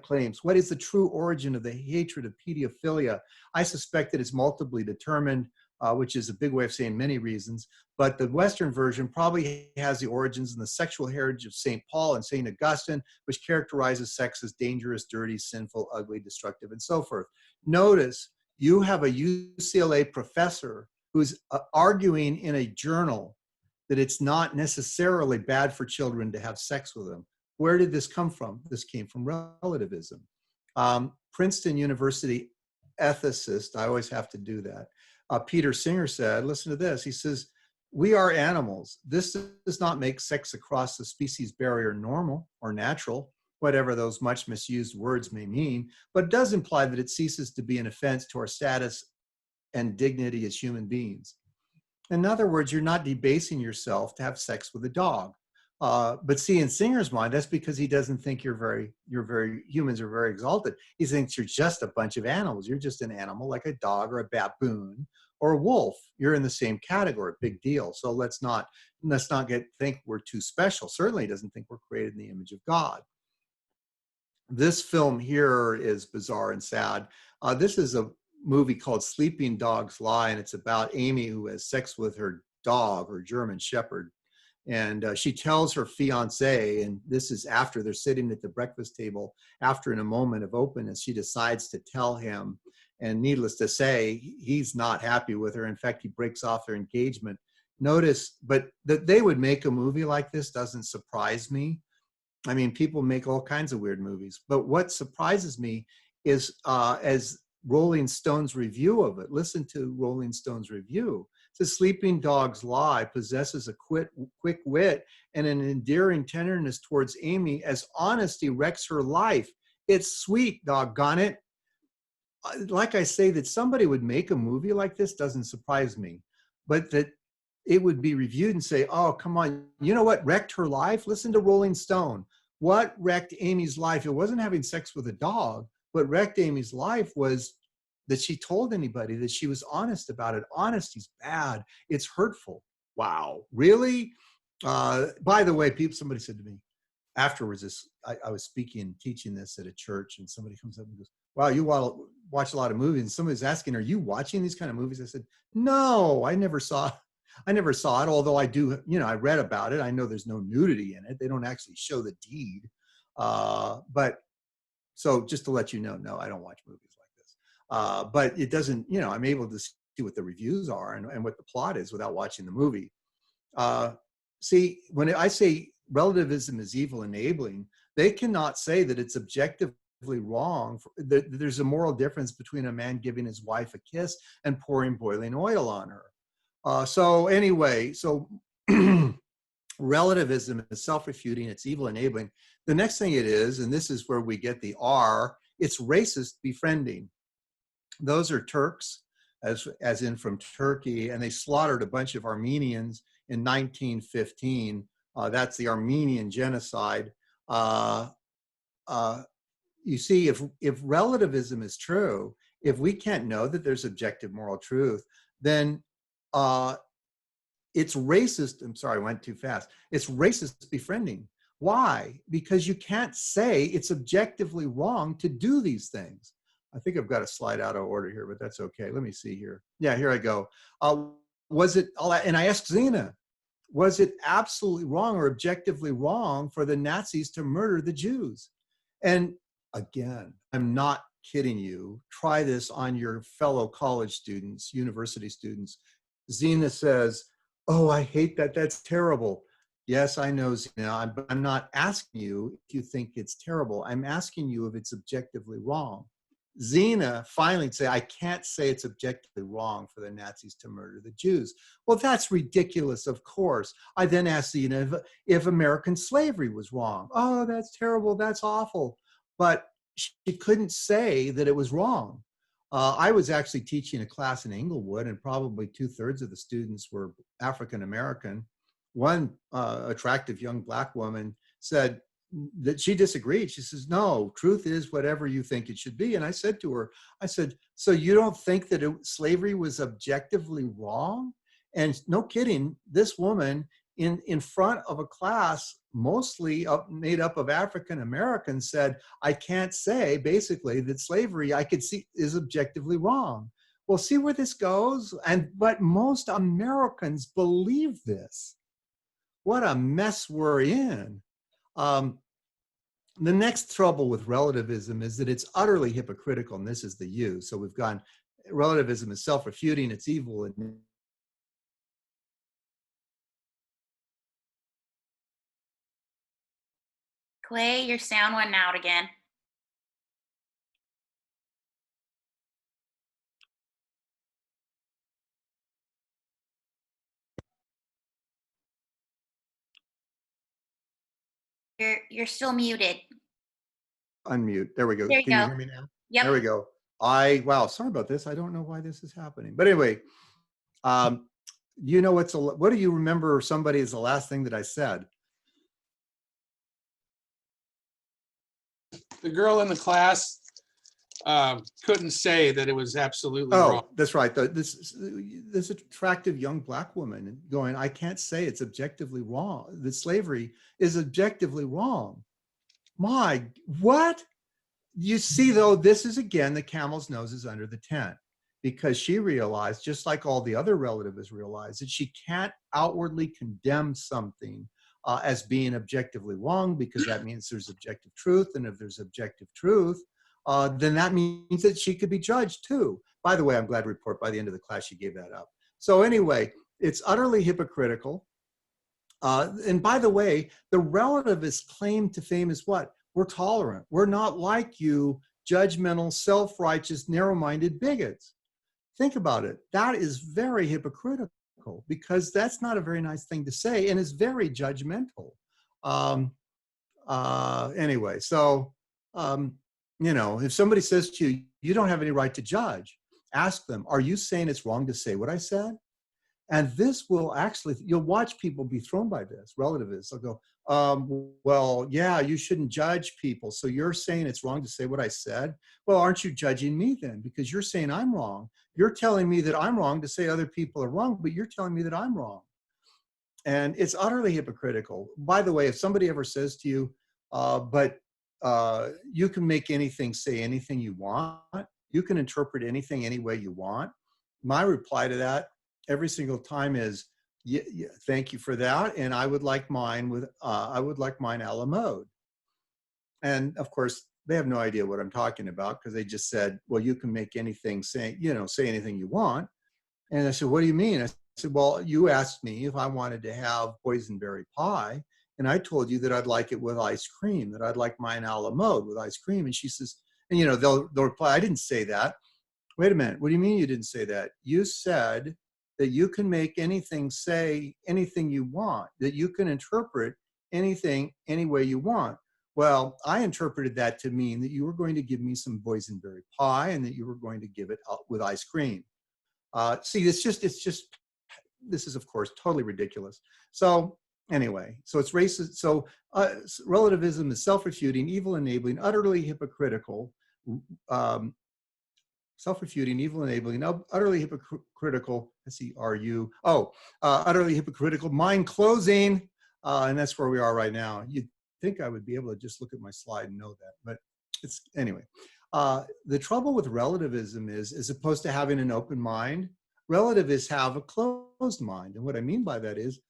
Speaker 2: claims? What is the true origin of the hatred of pedophilia? I suspect that it's multiply determined, which is a big way of saying many reasons, but the Western version probably has the origins in the sexual heritage of St. Paul and St. Augustine, which characterizes sex as dangerous, dirty, sinful, ugly, destructive, and so forth. Notice you have a UCLA professor who's arguing in a journal that it's not necessarily bad for children to have sex with them. Where did this come from? This came from relativism. Princeton University ethicist, I always have to do that, Peter Singer said, listen to this, he says, we are animals. This does not make sex across the species barrier normal or natural, whatever those much misused words may mean, but it does imply that it ceases to be an offense to our status and dignity as human beings. In other words, you're not debasing yourself to have sex with a dog. But see, in Singer's mind, that's because he doesn't think humans are very exalted. He thinks you're just a bunch of animals. You're just an animal like a dog or a baboon or a wolf. You're in the same category, big deal. So let's not think we're too special. Certainly he doesn't think we're created in the image of God. This film here is bizarre and sad. This is a movie called Sleeping Dogs Lie, and it's about Amy who has sex with her dog, her German Shepherd. And she tells her fiance, and this is after they're sitting at the breakfast table, after in a moment of openness, she decides to tell him. And needless to say, he's not happy with her. In fact, he breaks off their engagement. Notice, but that they would make a movie like this doesn't surprise me. I mean, people make all kinds of weird movies. But what surprises me is as Rolling Stone's review of it. Listen to Rolling Stone's review. The Sleeping Dogs Lie possesses a quick wit and an endearing tenderness towards Amy as honesty wrecks her life. It's sweet, doggone it. Like I say, that somebody would make a movie like this doesn't surprise me, but that it would be reviewed and say, oh, come on, you know what wrecked her life? Listen to Rolling Stone. What wrecked Amy's life? It wasn't having sex with a dog. What wrecked Amy's life was that she told anybody, that she was honest about it. Honesty's bad. It's hurtful. Wow, really? By the way, somebody said to me afterwards, I was speaking, teaching this at a church, and somebody comes up and goes, wow, you watch a lot of movies. And somebody's asking, are you watching these kind of movies? I said, no, I never saw it, although I do, I read about it. I know there's no nudity in it. They don't actually show the deed. But so just to let you know, no, I don't watch movies like this. But it doesn't, I'm able to see what the reviews are and what the plot is without watching the movie. See, when I say relativism is evil enabling, they cannot say that it's objectively wrong. There's a moral difference between a man giving his wife a kiss and pouring boiling oil on her. So anyway, relativism is self-refuting, it's evil enabling. The next thing it is, and this is where we get the R, it's racist befriending. Those are Turks, as in from Turkey, and they slaughtered a bunch of Armenians in 1915. That's the Armenian genocide. You see, if relativism is true, if we can't know that there's objective moral truth, then it's racist. I'm sorry, I went too fast. It's racist befriending. Why? Because you can't say it's objectively wrong to do these things. I think I've got a slide out of order here, but that's okay. Let me see here. Yeah, here I go. Was it, and I asked Zena, was it absolutely wrong or objectively wrong for the Nazis to murder the Jews? And again, I'm not kidding you. Try this on your fellow college students, university students. Zena says, oh, I hate that. That's terrible. Yes, I know, Zena, but I'm not asking you if you think it's terrible. I'm asking you if it's objectively wrong. Zena finally say, I can't say it's objectively wrong for the Nazis to murder the Jews. Well, that's ridiculous, of course. I then asked Zena if American slavery was wrong. Oh, that's terrible, that's awful. But she couldn't say that it was wrong. I was actually teaching a class in Englewood, and probably 2/3 of the students were African American. One attractive young Black woman said that she disagreed. She says, no, truth is whatever you think it should be. And I said to her, I said, so you don't think that slavery was objectively wrong? And no kidding, this woman in front of a class mostly made up of African Americans said, I can't say basically that slavery I could see is objectively wrong. Well, see where this goes? But most Americans believe this. What a mess we're in. The next trouble with relativism is that it's utterly hypocritical, and this is the U. So we've gone, relativism is self-refuting, it's evil. And
Speaker 1: Clay, your sound went out again. You're still muted.
Speaker 2: unmute. There we go.
Speaker 1: There you
Speaker 2: Can you
Speaker 1: go.
Speaker 2: hear me now?
Speaker 1: Yep.
Speaker 2: There we go. Wow, sorry about this. I don't know why this is happening. But anyway, you know what do you remember somebody is the last thing that I said?
Speaker 3: The girl in the class couldn't say that it was absolutely wrong.
Speaker 2: Oh, that's right. This attractive young Black woman going, I can't say it's objectively wrong. That slavery is objectively wrong. My, what? You see, though, this is again, the camel's nose is under the tent, because she realized, just like all the other relativists realized, that she can't outwardly condemn something as being objectively wrong, because that means there's objective truth. And if there's objective truth, then that means that she could be judged too. By the way, I'm glad to report by the end of the class she gave that up. So anyway, it's utterly hypocritical. And by the way, the relativist claim to fame is what? We're tolerant. We're not like you judgmental, self-righteous, narrow-minded bigots. Think about it. That is very hypocritical, because that's not a very nice thing to say, and is very judgmental. Anyway, so, you know, if somebody says to you, you don't have any right to judge, ask them, are you saying it's wrong to say what I said? And this will actually, you'll watch people be thrown by this, relativists. They'll go, well, yeah, you shouldn't judge people. So you're saying it's wrong to say what I said? Well, aren't you judging me then? Because you're saying I'm wrong. You're telling me that I'm wrong to say other people are wrong, but you're telling me that I'm wrong. And it's utterly hypocritical. By the way, if somebody ever says to you, you can make anything, say anything you want, you can interpret anything any way you want, my reply to that every single time is, yeah, thank you for that, and I would like mine with a la mode. And of course, they have no idea what I'm talking about, because they just said, well, you can make anything, say anything you want. And I said, what do you mean? I said, well, you asked me if I wanted to have boysenberry pie, and I told you that I'd like it with ice cream, that I'd like mine a la mode with ice cream. And she says, and you know, they'll reply, I didn't say that. Wait a minute, what do you mean you didn't say that? You said that you can make anything, say anything you want, that you can interpret anything any way you want. Well, I interpreted that to mean that you were going to give me some boysenberry pie, and that you were going to give it with ice cream. See, this is of course totally ridiculous. So anyway, so it's racist. So relativism is self-refuting, evil enabling, utterly hypocritical, self-refuting, evil enabling, utterly hypocritical, utterly hypocritical, mind closing, and that's where we are right now. think I would be able to just look at my slide and know that, but it's anyway. The trouble with relativism is, as opposed to having an open mind, relativists have a closed mind. And what I mean by that is,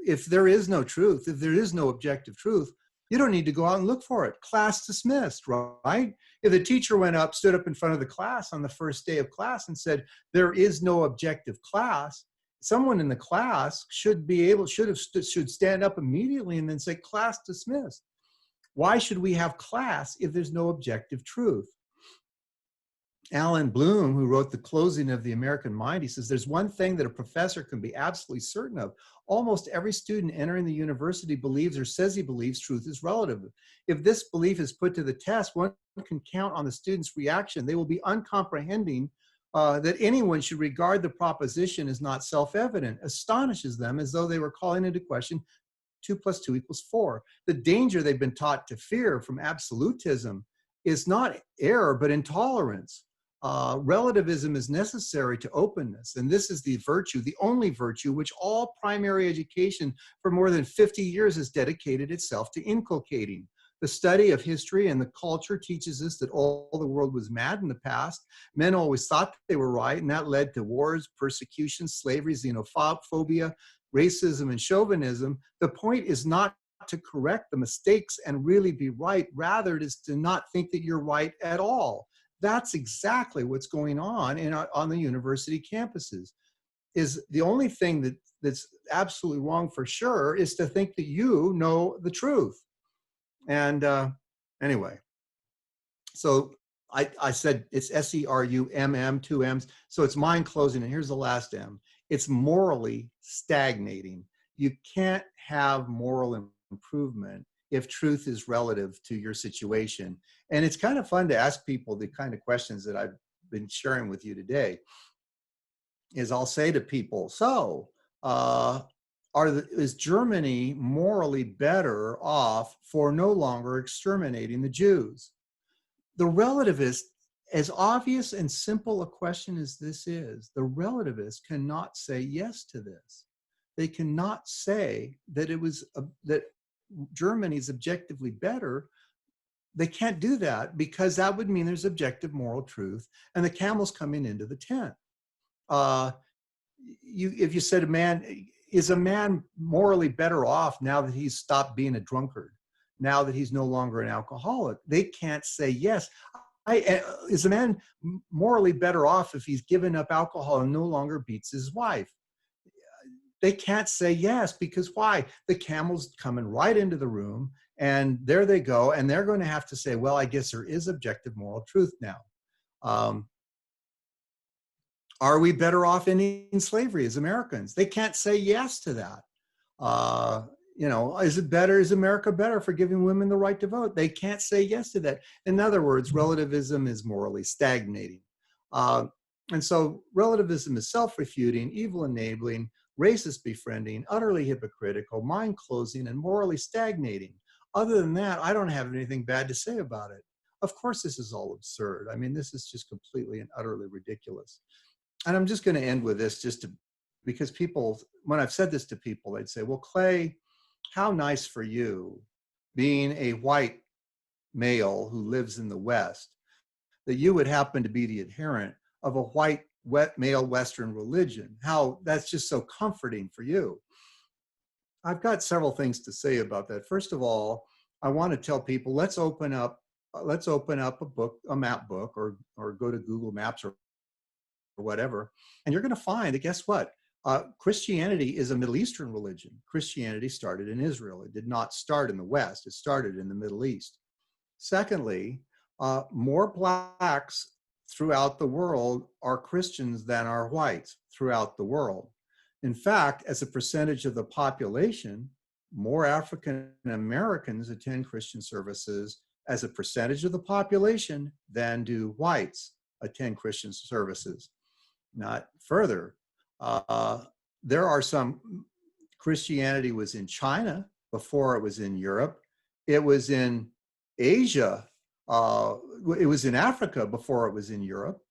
Speaker 2: if there is no truth, if there is no objective truth, you don't need to go out and look for it. Class dismissed, right? If the teacher stood up in front of the class on the first day of class and said, there is no objective class, someone in the class should stand up immediately and then say, class dismissed. Why should we have class if there's no objective truth? Alan Bloom, who wrote The Closing of the American Mind, he says, there's one thing that a professor can be absolutely certain of. Almost every student entering the university believes or says he believes truth is relative. If this belief is put to the test, one can count on the student's reaction. They will be uncomprehending that anyone should regard the proposition as not self-evident, astonishes them as though they were calling into question 2 + 2 = 4. The danger they've been taught to fear from absolutism is not error, but intolerance. Relativism is necessary to openness, and this is the virtue, the only virtue, which all primary education for more than 50 years has dedicated itself to inculcating. The study of history and the culture teaches us that all the world was mad in the past. Men always thought they were right, and that led to wars, persecution, slavery, xenophobia, racism, and chauvinism. The point is not to correct the mistakes and really be right. Rather, it is to not think that you're right at all. That's exactly what's going on on the university campuses. Is the only thing that's absolutely wrong for sure is to think that you know the truth. And anyway, so I said it's SERUMM, 2 M's. So it's mind closing, and here's the last M. It's morally stagnating. You can't have moral improvement if truth is relative to your situation. And it's kind of fun to ask people the kind of questions that I've been sharing with you today. Is I'll say to people, so is Germany morally better off for no longer exterminating the Jews? The relativist, as obvious and simple a question as this is, the relativist cannot say yes to this. They cannot say that that Germany is objectively better. They can't do that because that would mean there's objective moral truth and the camel's coming into the tent. If you said is a man morally better off now that he's stopped being a drunkard, now that he's no longer an alcoholic? They can't say yes. Is a man morally better off if he's given up alcohol and no longer beats his wife? They can't say yes, because why? The camel's coming right into the room, and there they go, and they're going to have to say, well, I guess there is objective moral truth now. Are we better off ending slavery as Americans? They can't say yes to that. Is America better for giving women the right to vote? They can't say yes to that. In other words, relativism is morally stagnating. And so relativism is self-refuting, evil enabling, racist befriending, utterly hypocritical, mind closing, and morally stagnating. Other than that, I don't have anything bad to say about it. Of course, this is all absurd. I mean, this is just completely and utterly ridiculous. And I'm just going to end with this because people, when I've said this to people, they'd say, well, Clay, how nice for you, being a white male who lives in the West, that you would happen to be the adherent of a white male Western religion. How that's just so comforting for you. I've got several things to say about that. First of all, I want to tell people, let's open up a map book, or go to Google Maps or whatever, and you're going to find that, guess what? Christianity is a Middle Eastern religion. Christianity started in Israel. It did not start in the West. It started in the Middle East. Secondly, more blacks throughout the world are Christians than are whites throughout the world. In fact, as a percentage of the population, more African Americans attend Christian services as a percentage of the population than do whites attend Christian services. Not further, there are some, Christianity was in China before it was in Europe. It was in Asia. It was in Africa before it was in Europe.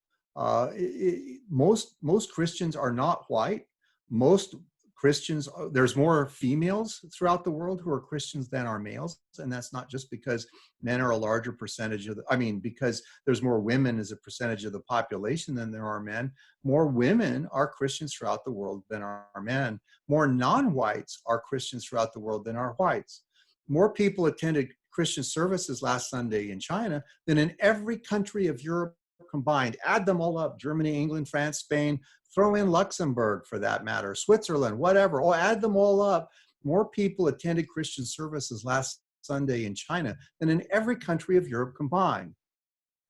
Speaker 2: Most Christians are not white. Most Christians, there's more females throughout the world who are Christians than are males. And that's not just because men are a larger percentage of because there's more women as a percentage of the population than there are men. More women are Christians throughout the world than are men. More non-whites are Christians throughout the world than are whites. More people attended Christian services last Sunday in China than in every country of Europe combined. Add them all up: Germany, England, France, Spain, throw in Luxembourg for that matter, Switzerland, whatever. Oh, add them all up. More people attended Christian services last Sunday in China than in every country of Europe combined.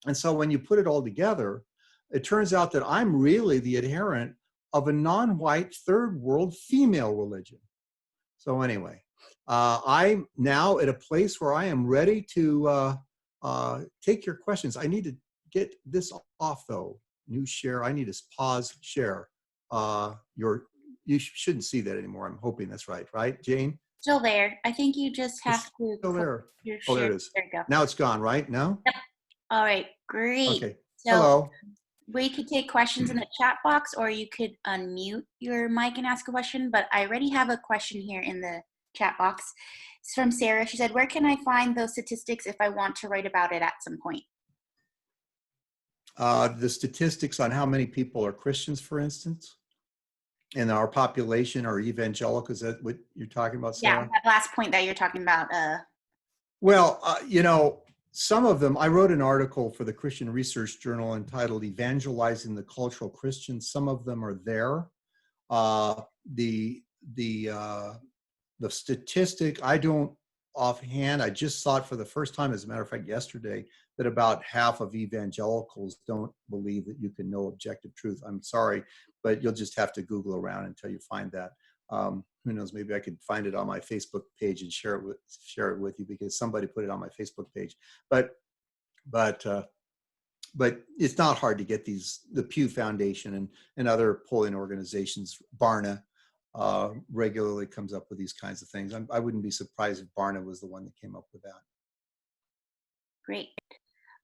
Speaker 2: And so when you put it all together, it turns out that I'm really the adherent of a non-white third world female religion. So anyway, I'm now at a place where I am ready to take your questions. I need to get this off though. New share. I need to pause share. You shouldn't see that anymore. I'm hoping that's right. Right, Jane?
Speaker 1: Still there. I think you just have to.
Speaker 2: Still there.
Speaker 1: Your
Speaker 2: Oh, there
Speaker 1: share.
Speaker 2: it is.
Speaker 1: There you go.
Speaker 2: Now it's gone, right? No?
Speaker 1: Yep. All right. Great.
Speaker 2: Okay.
Speaker 1: So
Speaker 2: Hello.
Speaker 1: we could take questions in the chat box, or you could unmute your mic and ask a question. But I already have a question here in the chat box. It's from Sarah. She said, "Where can I find those statistics if I want to write about it at some point?"
Speaker 2: The statistics on how many people are Christians, for instance, in our population are evangelical. Is that what you're talking about, Sarah?
Speaker 1: Yeah, that last point that you're talking about.
Speaker 2: Well, some of them, I wrote an article for the Christian Research Journal entitled Evangelizing the Cultural Christian. Some of them are there. The statistic, I don't offhand, I just saw it for the first time, as a matter of fact, yesterday, that about half of evangelicals don't believe that you can know objective truth. I'm sorry, but you'll just have to Google around until you find that. Who knows, maybe I could find it on my Facebook page and share it with you, because somebody put it on my Facebook page. But it's not hard to get the Pew Foundation and other polling organizations. Barna regularly comes up with these kinds of things. I wouldn't be surprised if Barna was the one that came up with that.
Speaker 1: Great.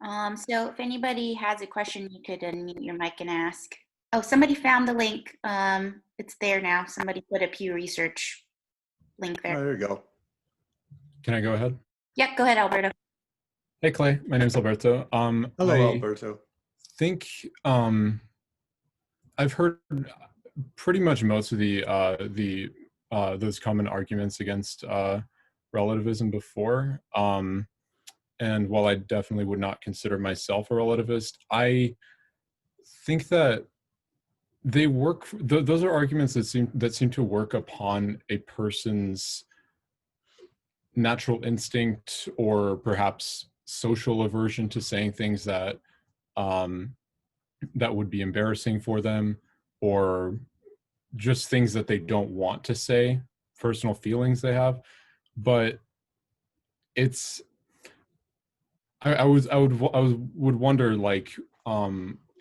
Speaker 1: So if anybody has a question, you could unmute your mic and ask. Oh, somebody found the link. It's there now. Somebody put a Pew Research link there.
Speaker 2: Oh, there you go.
Speaker 4: Can I go ahead?
Speaker 1: Yep, go ahead, Alberto.
Speaker 4: Hey, Clay. My name's Alberto.
Speaker 2: Hello, Alberto.
Speaker 4: I think I've heard pretty much most of those common arguments against relativism before. And while I definitely would not consider myself a relativist, I think that they work. Those are arguments that seem to work upon a person's natural instinct, or perhaps social aversion to saying things that that would be embarrassing for them, or just things that they don't want to say, personal feelings they have. But it's I would wonder, like,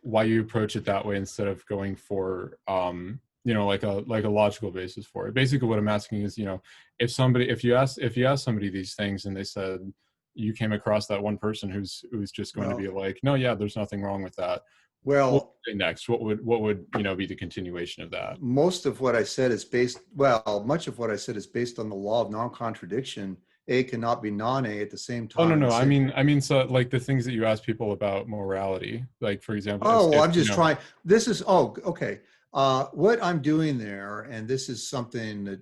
Speaker 4: why you approach it that way instead of going for like a logical basis for it. Basically what I'm asking is, if you ask somebody these things and they said you came across that one person who's just going to be like, no, yeah, there's nothing wrong with that.
Speaker 2: Well,
Speaker 4: what would you say next? What would be the continuation of that?
Speaker 2: Much of what I said is based on the law of non-contradiction. A cannot be non-A at the same time.
Speaker 4: Oh, no. I mean, so like the things that you ask people about morality, like, for example.
Speaker 2: I'm just trying. This is, okay. What I'm doing there, and this is something that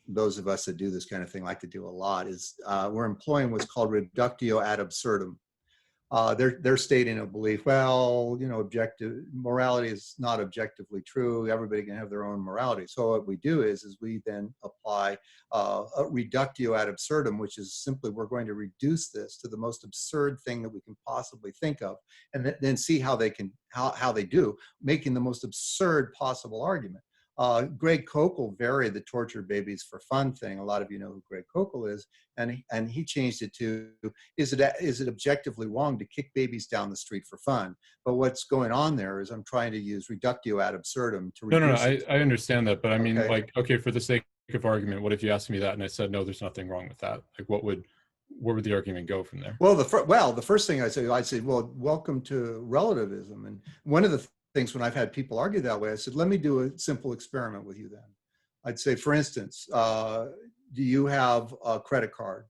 Speaker 2: those of us that do this kind of thing like to do a lot, is we're employing what's called reductio ad absurdum. They're stating a belief, objective morality is not objectively true. Everybody can have their own morality. So what we do is we then apply a reductio ad absurdum, which is simply, we're going to reduce this to the most absurd thing that we can possibly think of, and then see how they do, making the most absurd possible argument. Greg Koukl varied the torture babies for fun thing. A lot of you know who Greg Koukl is, and he changed it to, is it objectively wrong to kick babies down the street for fun? But what's going on there is I'm trying to use reductio ad absurdum to reduce it.
Speaker 4: I understand that, but I mean, for the sake of argument, what if you asked me that and I said, no, there's nothing wrong with that? Like, where would the argument go from there?
Speaker 2: Well, the first thing I'd say, well, welcome to relativism. And one of the things when I've had people argue that way, I said, let me do a simple experiment with you then. I'd say, for instance, do you have a credit card?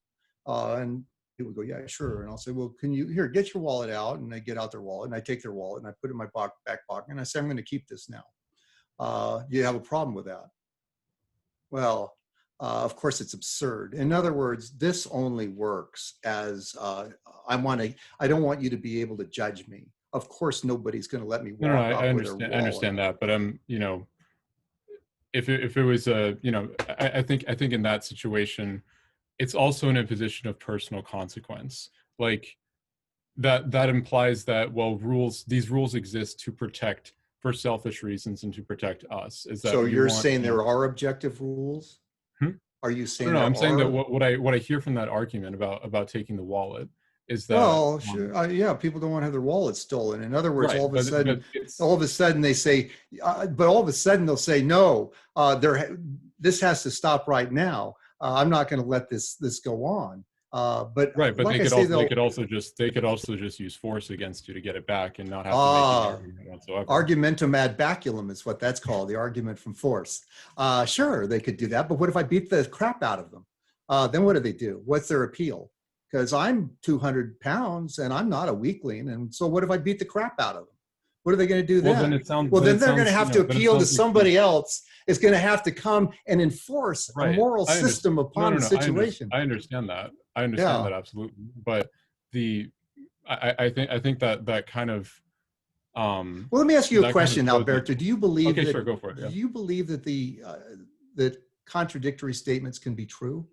Speaker 2: And people go, yeah, sure. And I'll say, well, can you, here, get your wallet out. And they get out their wallet and I take their wallet and I put it in my back pocket and I say, I'm going to keep this now. Do you have a problem with that? Well, of course, it's absurd. In other words, this only works as I don't want you to be able to judge me. Of course, nobody's going to let me walk
Speaker 4: No,
Speaker 2: up
Speaker 4: I
Speaker 2: with their
Speaker 4: understand.
Speaker 2: wallet.
Speaker 4: I understand that, but you know, if it was a, you know, I think in that situation, it's also an imposition of personal consequence. Like that implies that, well, these rules exist to protect, for selfish reasons and to protect us. Is that
Speaker 2: So you're
Speaker 4: want,
Speaker 2: saying
Speaker 4: you know,
Speaker 2: there are objective rules?
Speaker 4: Hmm?
Speaker 2: Are you saying
Speaker 4: No, I'm saying that
Speaker 2: are?
Speaker 4: what I hear from that argument about taking the wallet is that,
Speaker 2: Well, sure, yeah, people don't want to have their wallets stolen. In other words,
Speaker 4: right,
Speaker 2: all of a
Speaker 4: but
Speaker 2: sudden,
Speaker 4: it's
Speaker 2: they say, but all of a sudden they'll say, no, this has to stop right now. I'm not going to let this go on. But
Speaker 4: right, but
Speaker 2: like I say,
Speaker 4: they could also just use force against you to get it back and not have to make any argument whatsoever.
Speaker 2: Argumentum ad baculum is what that's called, the argument from force. Sure, they could do that, but what if I beat the crap out of them? Then what do they do? What's their appeal? Because I'm 200 pounds and I'm not a weakling. And so what if I beat the crap out of them? What are they going to do then?
Speaker 4: Well, then it sounds.
Speaker 2: Well, then they're going to
Speaker 4: sounds,
Speaker 2: have
Speaker 4: you
Speaker 2: to
Speaker 4: know,
Speaker 2: appeal to
Speaker 4: like
Speaker 2: somebody else. Is going to have to come and enforce a
Speaker 4: right.
Speaker 2: moral system upon the situation.
Speaker 4: I understand that. I understand that absolutely. But I think that kind of.
Speaker 2: Well, let me ask you a question now,
Speaker 4: kind of
Speaker 2: Alberto. Do you believe
Speaker 4: okay,
Speaker 2: that?
Speaker 4: sure, go for it. Yeah.
Speaker 2: Do you believe that that contradictory statements can be true?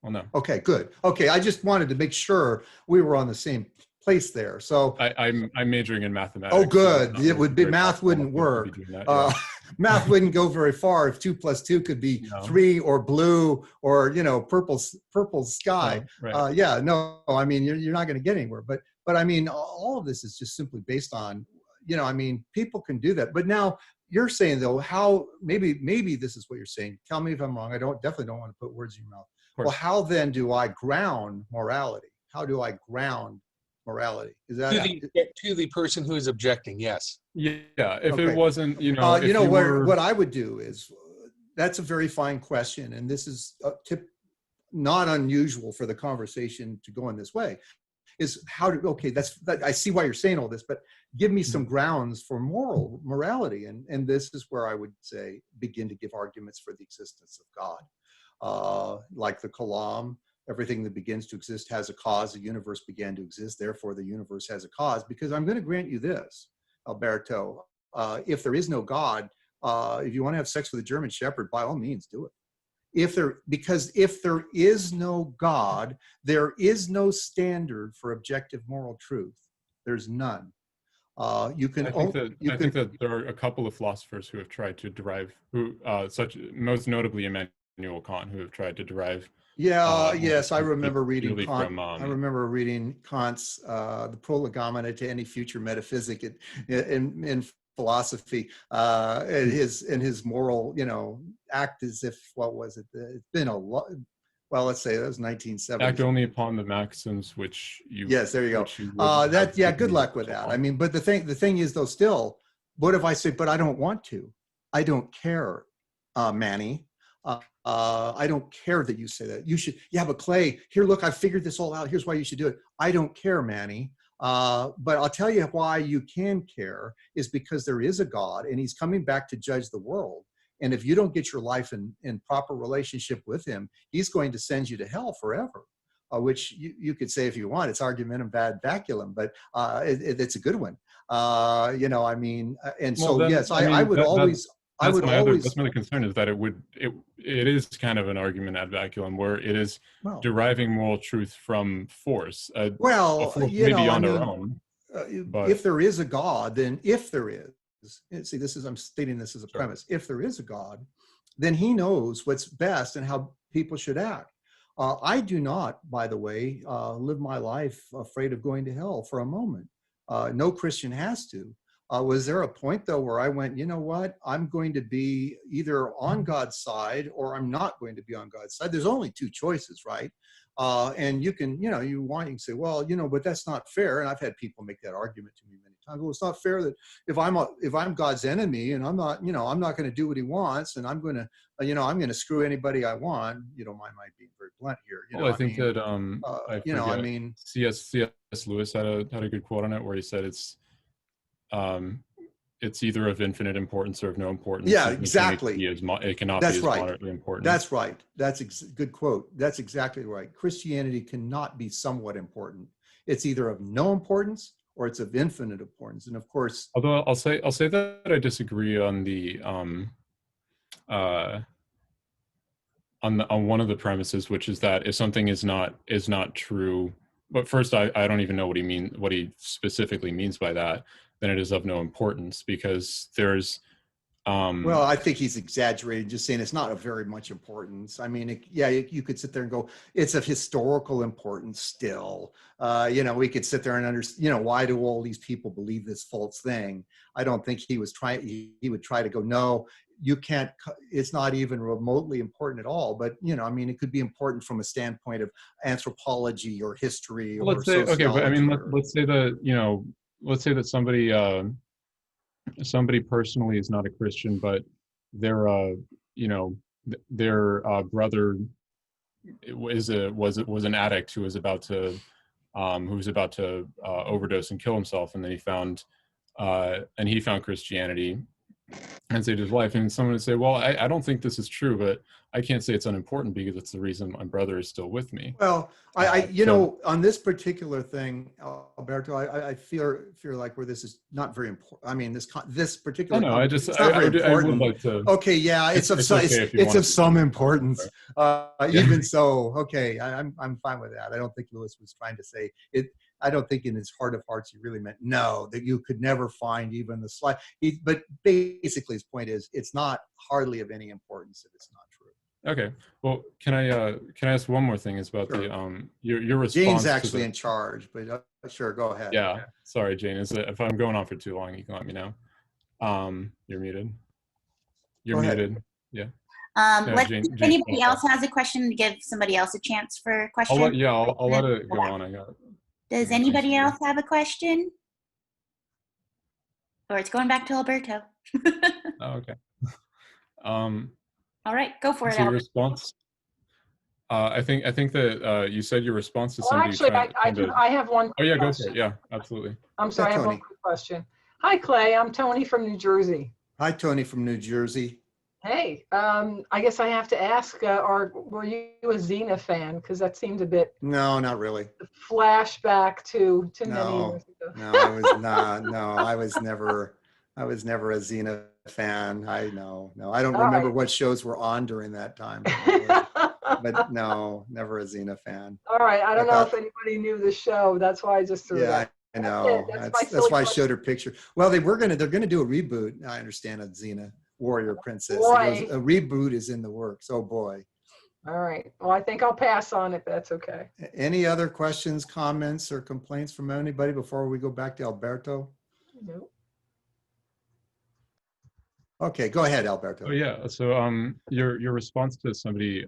Speaker 4: Well, no.
Speaker 2: Okay, good. Okay, I just wanted to make sure we were on the same place there. So
Speaker 4: I'm majoring in mathematics.
Speaker 2: Oh, good.
Speaker 4: So
Speaker 2: it would be math wouldn't work.
Speaker 4: That, yeah.
Speaker 2: Math wouldn't go very far if 2 + 2 could be 3 or blue or purple sky.
Speaker 4: Right.
Speaker 2: Yeah, no, I mean you're not going to get anywhere. But I mean all of this is just simply based on I mean people can do that. But now you're saying though how maybe this is what you're saying. Tell me if I'm wrong. I definitely don't want to put words in your mouth. Well, how then do I ground morality? How do I ground morality? Is that
Speaker 3: to the person who is objecting? Yes.
Speaker 4: Yeah. If
Speaker 2: okay.
Speaker 4: It wasn't,
Speaker 2: what I would do is that's a very fine question, and this is not unusual for the conversation to go in this way. Is how to I see why you're saying all this, but give me some grounds for morality, and this is where I would say begin to give arguments for the existence of God. Like the Kalam, everything that begins to exist has a cause. The universe began to exist, therefore the universe has a cause. Because I'm going to grant you this, Alberto, if there is no God, if you want to have sex with a German Shepherd, by all means do it. Because if there is no God, there is no standard for objective moral truth. There's none. I think
Speaker 4: that there are a couple of philosophers who have tried to derive, most notably Immanuel Kant, who have tried to derive.
Speaker 2: Yes, I remember reading Kant.
Speaker 4: From,
Speaker 2: I remember reading Kant's The Prolegomena to Any Future Metaphysic in philosophy, and his moral, act as if, what was it? It's been a lot. Well, let's say that was 1970.
Speaker 4: Act only upon the maxims which you.
Speaker 2: Yes, there you go. Good luck with that. I mean, but the thing is, though, still, what if I say, but I don't want to? I don't care, Manny. I don't care that you say that. You should. Yeah, but Clay, here, look, I figured this all out. Here's why you should do it. I don't care, Manny. But I'll tell you why you can care is because there is a God and he's coming back to judge the world. And if you don't get your life in proper relationship with him, he's going to send you to hell forever, which you could say if you want, it's argumentum ad baculum, but it's a good one. I mean, and so, well, yes, I would always...
Speaker 4: That's my other concern is that it is kind of an argument ad baculum where it is deriving moral truth from force. Beyond our own.
Speaker 2: If there is a God, then if there is, see, I'm stating this as a premise. If there is a God, then he knows what's best and how people should act. I do not, by the way, live my life afraid of going to hell for a moment. No Christian has to. Was there a point, though, where I went, you know what, I'm going to be either on God's side or I'm not going to be on God's side? There's only two choices, right? And you can, you can say, well, but that's not fair. And I've had people make that argument to me many I go, it's not fair that if I'm God's enemy and I'm not, I'm not going to do what he wants, and I'm going to, I'm going to screw anybody I want. You don't mind my being very blunt here.
Speaker 4: Well, I think that I forget.
Speaker 2: I mean,
Speaker 4: C.S. Lewis had a good quote on it where he said it's either of infinite importance or of no importance.
Speaker 2: Yeah, exactly.
Speaker 4: It cannot
Speaker 2: That's
Speaker 4: be as
Speaker 2: right.
Speaker 4: moderately important.
Speaker 2: That's right. That's good quote. That's exactly right. Christianity cannot be somewhat important. It's either of no importance or it's of infinite importance. And of course,
Speaker 4: although I'll say that I disagree on the on one of the premises, which is that if something is not true, but first I don't even know what he specifically means by that, then it is of no importance, because there's
Speaker 2: well, I think he's exaggerating, just saying it's not of very much importance. I mean, you could sit there and go, it's of historical importance still. We could sit there and understand, why do all these people believe this false thing? I don't think he would try to go, no, you can't, it's not even remotely important at all. But, it could be important from a standpoint of anthropology or history or sociology.
Speaker 4: Okay, but I mean, let's say that somebody personally is not a Christian, but their brother was an addict who was about to overdose and kill himself, and then he found Christianity and saved his life. And someone would say, well, I don't think this is true, but I can't say it's unimportant because it's the reason my brother is still with me.
Speaker 2: Well, on this particular thing, Alberto, I feel like where this is not very important. I mean, this particular.
Speaker 4: No, I would like to.
Speaker 2: Okay, yeah, it's of some importance. Even so, okay, I'm fine with that. I don't think Lewis was trying to say it. I don't think in his heart of hearts he really meant that you could never find even the slight. But basically, his point is it's not hardly of any importance if it's not true.
Speaker 4: Okay. Well, can I ask one more thing? Is about
Speaker 2: sure.
Speaker 4: your response.
Speaker 2: Jane's actually in charge, but sure, go ahead.
Speaker 4: Yeah.
Speaker 2: Okay.
Speaker 4: Sorry, Jane. If I'm going on for too long, you can let me know. You're muted. You're muted. Yeah.
Speaker 1: Let's
Speaker 4: Jane,
Speaker 1: see if anybody else has a question, to give somebody else a chance for a question.
Speaker 4: I'll let it go on. I got it.
Speaker 1: Does anybody else have a question? Or it's going back to Alberto.
Speaker 4: Oh, okay.
Speaker 1: All right, go for it.
Speaker 4: So your response. I think that you said your response to somebody.
Speaker 5: Actually, I have one.
Speaker 4: Oh yeah, go for it. Yeah, absolutely.
Speaker 5: I'm sorry, I have one quick question. Hi, Clay. I'm Tony from New Jersey.
Speaker 2: Hi, Tony from New Jersey.
Speaker 5: Hey, I guess I have to ask, were you a Xena fan? Because that seemed a bit.
Speaker 2: No, not really.
Speaker 5: Flashback to many years ago.
Speaker 2: No, I was not. No, I was never a Xena fan. I don't remember what shows were on during that time. But no, never a Xena fan.
Speaker 5: All right, I don't know if anybody knew the show. That's why I just threw that.
Speaker 2: I know. That's why I showed her picture. Well, they're going to do a reboot. I understand, of Xena Warrior Princess. A reboot is in the works. Oh boy.
Speaker 5: All right. Well, I think I'll pass on it. That's okay.
Speaker 2: Any other questions, comments, or complaints from anybody before we go back to Alberto?
Speaker 5: No.
Speaker 2: Okay, go ahead, Alberto.
Speaker 4: Oh yeah. So your response to somebody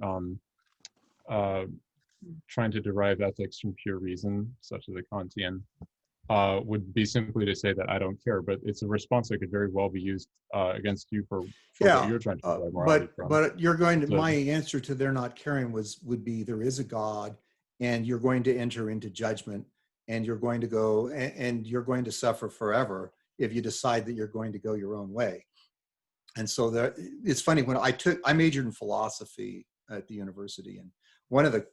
Speaker 4: trying to derive ethics from pure reason, such as a Kantian, would be simply to say that I don't care, but it's a response that could very well be used against you for what you're trying to derive morality from.
Speaker 2: But you're going to, my answer to their not caring would be there is a God, and you're going to enter into judgment, and you're going to go and you're going to suffer forever if you decide that you're going to go your own way. And so it's funny, when I majored in philosophy at the university, and one of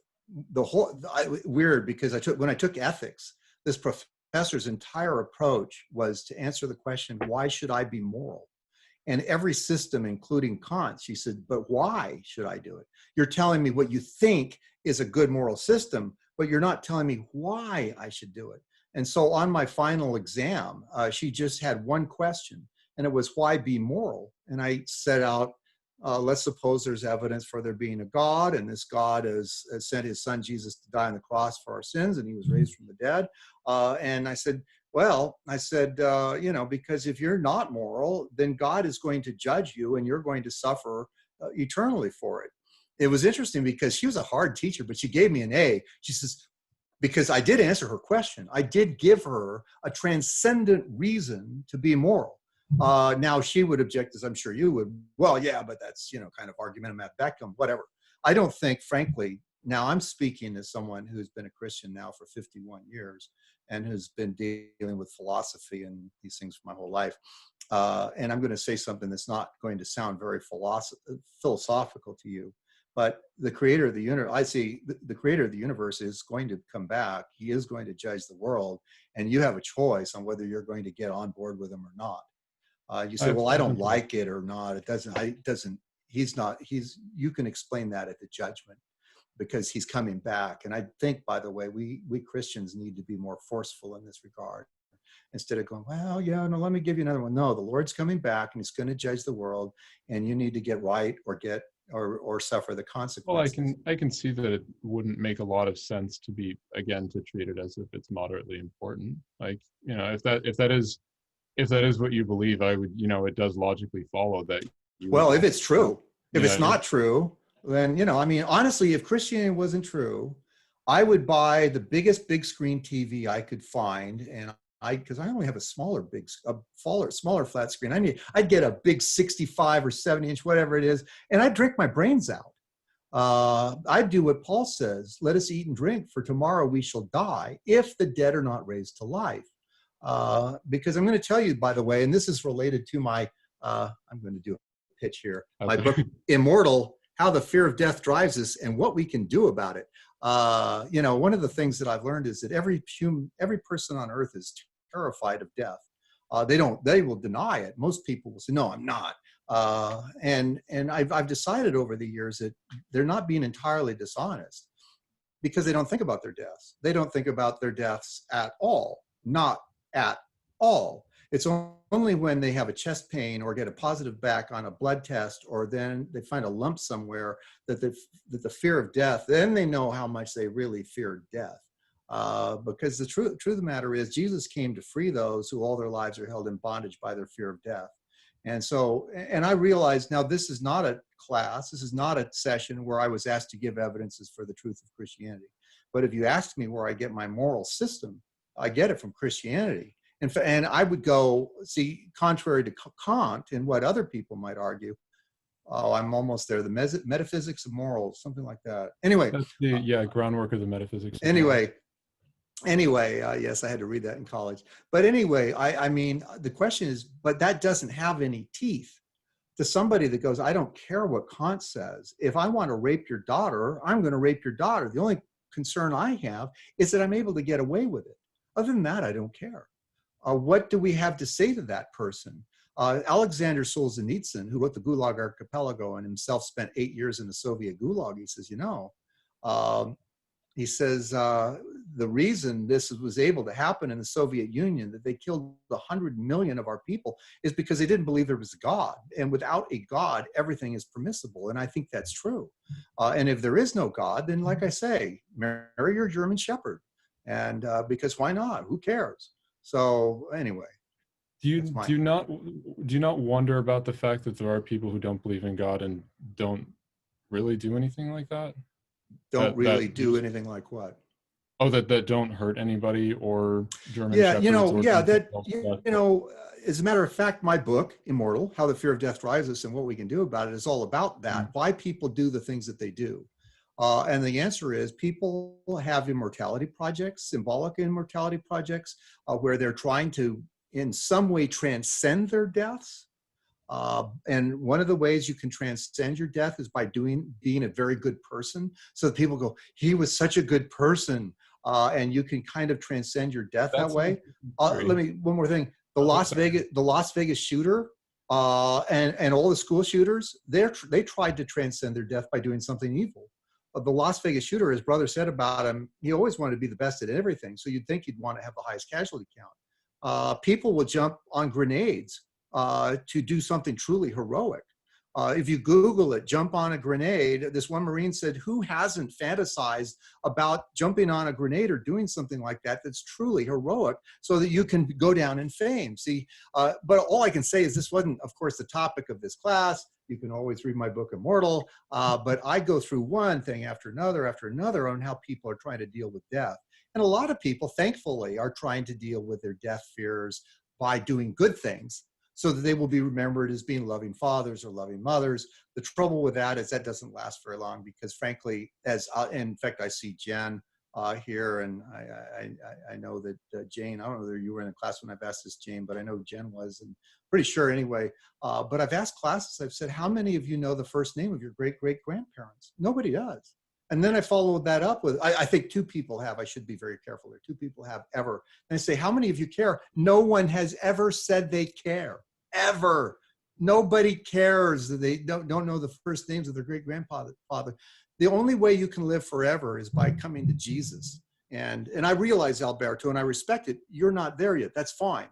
Speaker 2: weird, because when I took ethics, this professor's entire approach was to answer the question, why should I be moral? And every system, including Kant, she said, but why should I do it? You're telling me what you think is a good moral system, but you're not telling me why I should do it. And so on my final exam, she just had one question, and it was, why be moral? And I set out, let's suppose there's evidence for there being a God, and this God has sent his son Jesus to die on the cross for our sins, and he was raised from the dead. And I said, because if you're not moral, then God is going to judge you, and you're going to suffer eternally for it. It was interesting because she was a hard teacher, but she gave me an A. She says, because I did answer her question. I did give her a transcendent reason to be moral. Now she would object, as I'm sure you would. Well, yeah, but that's, you know, kind of argumentative ad vectum, whatever. I don't think, frankly, now I'm speaking as someone who's been a Christian now for 51 years and who's been dealing with philosophy and these things for my whole life. And I'm going to say something that's not going to sound very philosophical to you. But the creator of the universe, I see the creator of the universe is going to come back. He is going to judge the world. And you have a choice on whether you're going to get on board with him or not. You say, well, I don't like it or not. It doesn't, you can explain that at the judgment because he's coming back. And I think, by the way, we Christians need to be more forceful in this regard. Instead of going, well, yeah, no, let me give you another one. No, the Lord's coming back and he's going to judge the world and you need to get right or suffer the consequences.
Speaker 4: Well, I can see that it wouldn't make a lot of sense to treat it as if it's moderately important. Like, you know, if that is what you believe, I would, you know, it does logically follow that.
Speaker 2: Well, if it's true, if it's not true, then, you know, I mean, honestly, if Christianity wasn't true, I would buy the biggest big screen TV I could find, and because I only have a smaller flat screen. I'd get a big 65 or 70 inch, whatever it is, and I'd drink my brains out. I'd do what Paul says, let us eat and drink, for tomorrow we shall die, if the dead are not raised to life. Because I'm going to tell you, by the way, and this is related to my, I'm going to do a pitch here, my book, Immortal, How the Fear of Death Drives Us and What We Can Do About It. You know, one of the things that I've learned is that every person on earth is terrified of death. They will deny it. Most people will say, no, I'm not. And I've decided over the years that they're not being entirely dishonest because they don't think about their deaths. They don't think about their deaths at all, not at all. It's only when they have a chest pain or get a positive back on a blood test, or then they find a lump somewhere that the fear of death, then they know how much they really fear death. Because the truth of the matter is Jesus came to free those who all their lives are held in bondage by their fear of death. And so, and I realized now this is not a class, this is not a session where I was asked to give evidences for the truth of Christianity. But if you ask me where I get my moral system, I get it from Christianity. And I would go, see, contrary to Kant and what other people might argue, oh, I'm almost there, the metaphysics of morals, something like that. Anyway.
Speaker 4: That's the groundwork of the metaphysics.
Speaker 2: Anyway, yes, I had to read that in college. But anyway, I mean, the question is, but that doesn't have any teeth. To somebody that goes, I don't care what Kant says. If I want to rape your daughter, I'm going to rape your daughter. The only concern I have is that I'm able to get away with it. Other than that, I don't care. What do we have to say to that person? Alexander Solzhenitsyn, who wrote the Gulag Archipelago and himself spent 8 years in the Soviet Gulag, he says, you know, he says, the reason this was able to happen in the Soviet Union, that they killed 100 million of our people, is because they didn't believe there was a God. And without a God, everything is permissible. And I think that's true. And if there is no God, then like I say, marry your German Shepherd. And because why not? Who cares? So anyway.
Speaker 4: Do you not wonder about the fact that there are people who don't believe in God and don't really do anything like that?
Speaker 2: Don't really do anything like what?
Speaker 4: Oh, that don't hurt anybody or German
Speaker 2: yeah,
Speaker 4: shepherds.
Speaker 2: You know,
Speaker 4: or
Speaker 2: yeah, that you know, as a matter of fact, my book, Immortal, How the Fear of Death Drives Us and What We Can Do About It, is all about that. Why people do the things that they do. And the answer is people have immortality projects, symbolic immortality projects, where they're trying to, in some way, transcend their deaths. And one of the ways you can transcend your death is by being a very good person. So that people go, he was such a good person. And you can kind of transcend your death that way. One more thing. The Las Vegas shooter and all the school shooters, they tried to transcend their death by doing something evil. The Las Vegas shooter, his brother said about him, he always wanted to be the best at everything. So you'd think he'd want to have the highest casualty count. People will jump on grenades to do something truly heroic. If you Google it, jump on a grenade, this one Marine said, who hasn't fantasized about jumping on a grenade or doing something like that that's truly heroic so that you can go down in fame? See, but all I can say is this wasn't, of course, the topic of this class. You can always read my book, Immortal, but I go through one thing after another on how people are trying to deal with death. And a lot of people, thankfully, are trying to deal with their death fears by doing good things so that they will be remembered as being loving fathers or loving mothers. The trouble with that is that doesn't last very long because, frankly, in fact, I see Jen here, and I know that Jane, I don't know whether you were in a class when I've asked this, Jane, but I know Jen was, and pretty sure anyway. But I've asked classes, I've said, how many of you know the first name of your great-great-grandparents? Nobody does. And then I followed that up with, I think 2 people have, I should be very careful there, 2 people have ever. And I say, how many of you care? No one has ever said they care, ever. Nobody cares that they don't know the first names of their great-grandfather. The only way you can live forever is by coming to Jesus. And I realize, Alberto, and I respect it, you're not there yet. That's fine.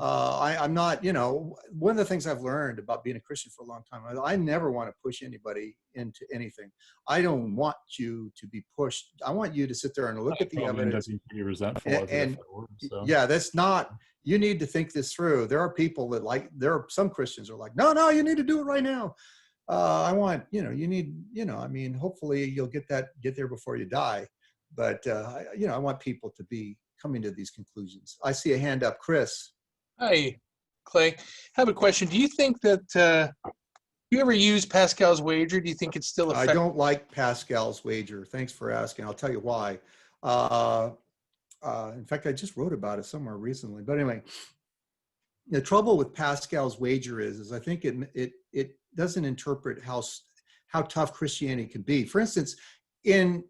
Speaker 2: I'm not, one of the things I've learned about being a Christian for a long time, I never want to push anybody into anything. I don't want you to be pushed. I want you to sit there and look at the evidence.
Speaker 4: Be resentful
Speaker 2: And yeah, that's not, you need to think this through. There are people that there are some Christians are like, no, you need to do it right now. I want, you need, hopefully you'll get there before you die. But, I want people to be coming to these conclusions. I see a hand up, Chris.
Speaker 3: Hi, Clay. I have a question. Do you think that you ever use Pascal's wager? Do you think it's still effective?
Speaker 2: I don't like Pascal's wager. Thanks for asking. I'll tell you why. In fact, I just wrote about it somewhere recently. But anyway, the trouble with Pascal's wager is I think it doesn't interpret how tough Christianity can be. For instance, in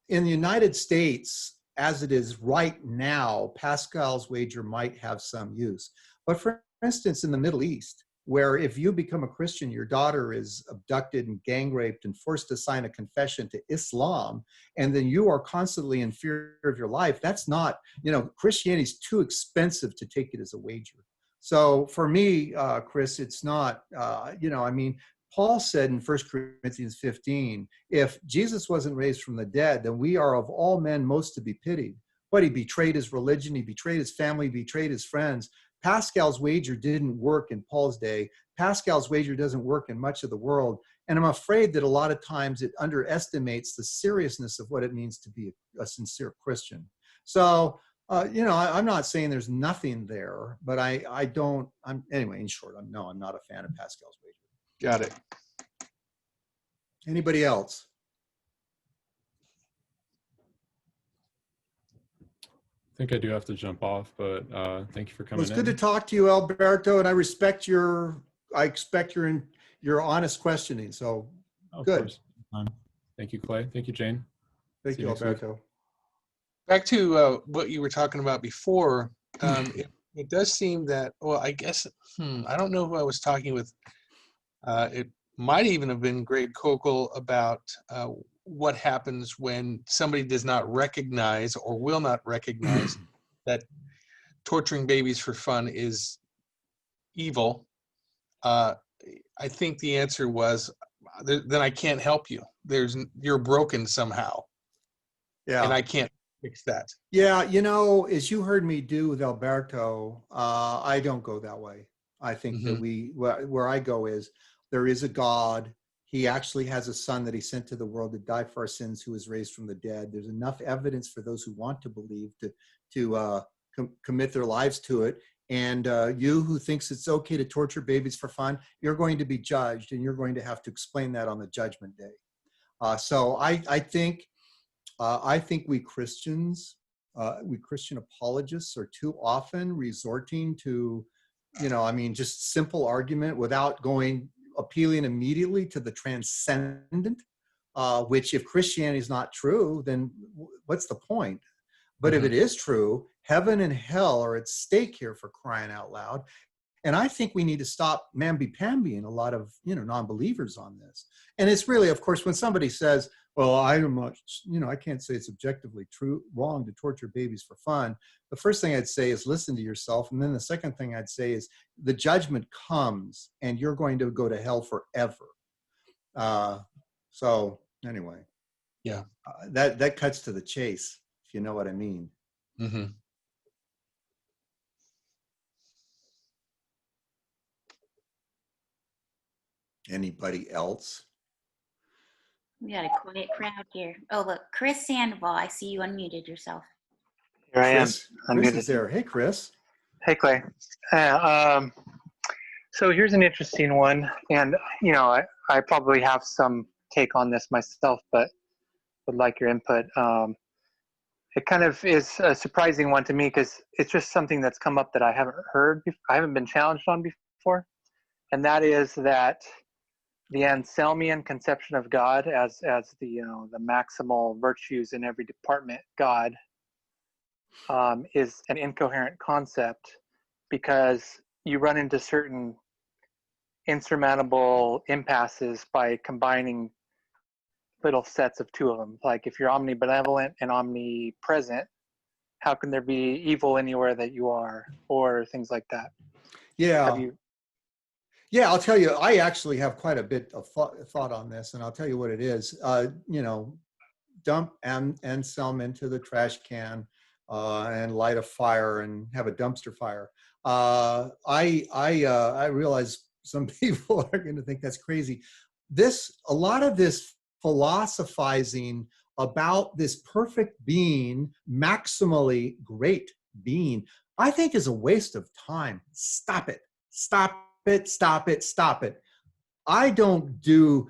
Speaker 2: the United States, as it is right now, Pascal's wager might have some use. But for instance, in the Middle East, where if you become a Christian, your daughter is abducted and gang raped and forced to sign a confession to Islam, and then you are constantly in fear of your life, that's not, Christianity is too expensive to take it as a wager. So for me, Chris, it's not, Paul said in 1 Corinthians 15, if Jesus wasn't raised from the dead, then we are of all men most to be pitied. But he betrayed his religion, he betrayed his family, he betrayed his friends. Pascal's wager didn't work in Paul's day. Pascal's wager doesn't work in much of the world. And I'm afraid that a lot of times it underestimates the seriousness of what it means to be a sincere Christian. So, I'm not saying there's nothing there, but anyway, in short, I'm not a fan of Pascal's wager.
Speaker 3: Got it.
Speaker 2: Anybody else?
Speaker 4: I think I do have to jump off, but thank you for coming in.
Speaker 2: It's good to talk to you, Alberto, and I expect your honest questioning. So good.
Speaker 4: Thank you, Clay. Thank you, Jane.
Speaker 2: Thank you, Alberto.
Speaker 3: Back to what you were talking about before, it does seem that, well, I guess, I don't know who I was talking with. It might even have been Greg Kokel about what happens when somebody does not recognize or will not recognize that torturing babies for fun is evil. I think the answer was, then I can't help you. You're broken somehow. Yeah. And I can't fix that.
Speaker 2: Yeah, as you heard me do with Alberto, I don't go that way. I think that where I go is, there is a God. He actually has a son that he sent to the world to die for our sins, who was raised from the dead. There's enough evidence for those who want to believe to commit their lives to it. And you who thinks it's okay to torture babies for fun, you're going to be judged, and you're going to have to explain that on the judgment day. So I think we Christians, we Christian apologists are too often resorting to, just simple argument without appealing immediately to the transcendent, which if Christianity is not true, then what's the point? But if it is true, heaven and hell are at stake here, for crying out loud. And I think we need to stop mamby-pambying a lot of, non-believers on this. And it's really, of course, when somebody says, well, I'm not, I can't say it's objectively wrong to torture babies for fun. The first thing I'd say is listen to yourself. And then the second thing I'd say is the judgment comes and you're going to go to hell forever. So anyway,
Speaker 3: yeah,
Speaker 2: that cuts to the chase, if you know what I mean.
Speaker 3: Mm-hmm.
Speaker 2: Anybody else?
Speaker 1: We got a quiet crowd here. Oh, look, Chris Sandoval, I see you unmuted yourself.
Speaker 6: I am.
Speaker 2: Chris
Speaker 6: Unmuted.
Speaker 2: is there. Hey, Chris.
Speaker 6: Hey, Clay. So here's an interesting one, and I probably have some take on this myself, but would like your input. It kind of is a surprising one to me because it's just something that's come up that I haven't heard, I haven't been challenged on before, and that is that the Anselmian conception of God as the the maximal virtues in every department God is an incoherent concept because you run into certain insurmountable impasses by combining little sets of two of them. Like if you're omnibenevolent and omnipresent, how can there be evil anywhere that you are, or things like that?
Speaker 2: Yeah. Yeah, I'll tell you, I actually have quite a bit of thought on this, and I'll tell you what it is. Dump Anselm into the trash can and light a fire and have a dumpster fire. I realize some people are going to think that's crazy. A lot of this philosophizing about this perfect being, maximally great being, I think is a waste of time. Stop it. Stop it. Stop it. Stop it. I don't do,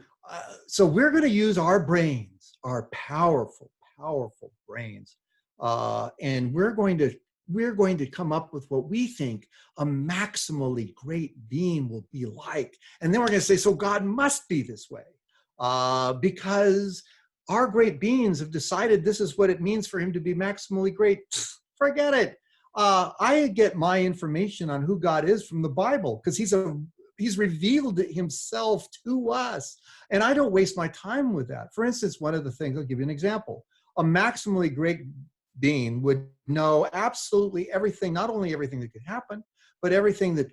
Speaker 2: so we're going to use our brains, our powerful, powerful brains. And we're going to come up with what we think a maximally great being will be like. And then we're going to say, so God must be this way. Because our great beings have decided this is what it means for him to be maximally great. Forget it. I get my information on who God is from the Bible because he's revealed himself to us. And I don't waste my time with that. For instance, one of the things, I'll give you an example. A maximally great being would know absolutely everything, not only everything that could happen, but everything that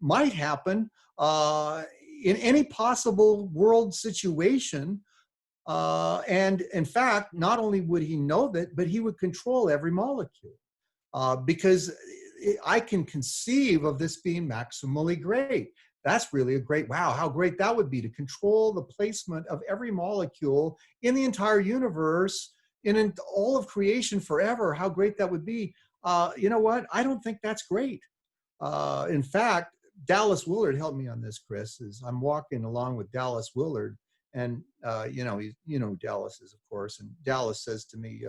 Speaker 2: might happen in any possible world situation. And in fact, not only would he know that, but he would control every molecule. Because I can conceive of this being maximally great. That's really a great, wow, how great that would be to control the placement of every molecule in the entire universe, in all of creation forever, how great that would be. You know what? I don't think that's great. In fact, Dallas Willard helped me on this, Chris, is I'm walking along with Dallas Willard, and Dallas is, of course, and Dallas says to me,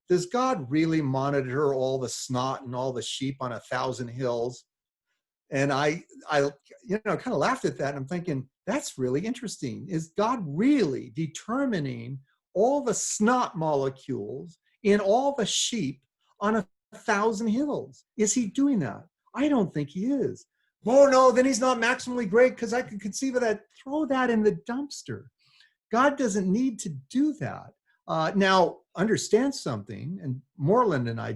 Speaker 2: does God really monitor all the snot and all the sheep on 1,000 hills? And I kind of laughed at that. And I'm thinking, that's really interesting. Is God really determining all the snot molecules in all the sheep on 1,000 hills? Is he doing that? I don't think he is. Oh no, then he's not maximally great because I could conceive of that. Throw that in the dumpster. God doesn't need to do that. Now, understand something, and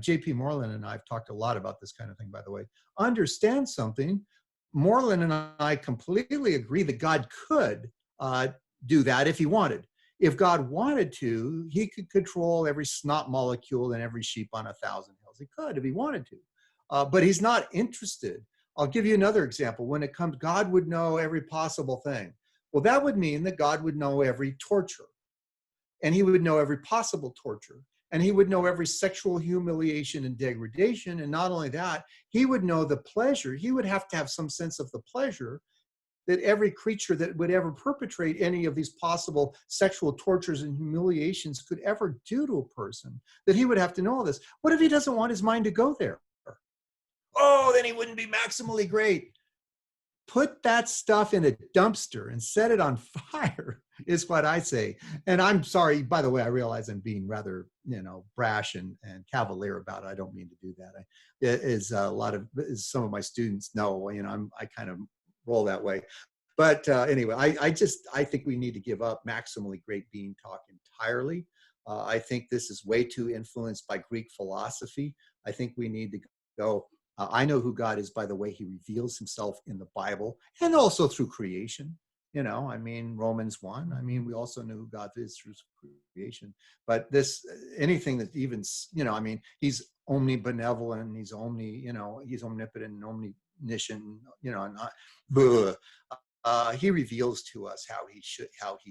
Speaker 2: J.P. Moreland and I have talked a lot about this kind of thing, by the way. Understand something. Moreland and I completely agree that God could do that if he wanted. If God wanted to, he could control every snot molecule in every sheep on 1,000 hills. He could if he wanted to, but he's not interested. I'll give you another example. When it comes, God would know every possible thing. Well, that would mean that God would know every torture. And he would know every possible torture. And he would know every sexual humiliation and degradation. And not only that, he would know the pleasure. He would have to have some sense of the pleasure that every creature that would ever perpetrate any of these possible sexual tortures and humiliations could ever do to a person, that he would have to know all this. What if he doesn't want his mind to go there? Oh, then he wouldn't be maximally great. Put that stuff in a dumpster and set it on fire is what I say. And I'm sorry, by the way, I realize I'm being rather, brash and cavalier about it. I don't mean to do that. As some of my students know, I kind of roll that way. But anyway, I think we need to give up maximally great being talk entirely. I think this is way too influenced by Greek philosophy. I think we need to go, I know who God is by the way he reveals himself in the Bible and also through creation. Romans 1, we also know who God is through creation. But anything that even, he's omnibenevolent, he's he's omnipotent and omniscient, he reveals to us how he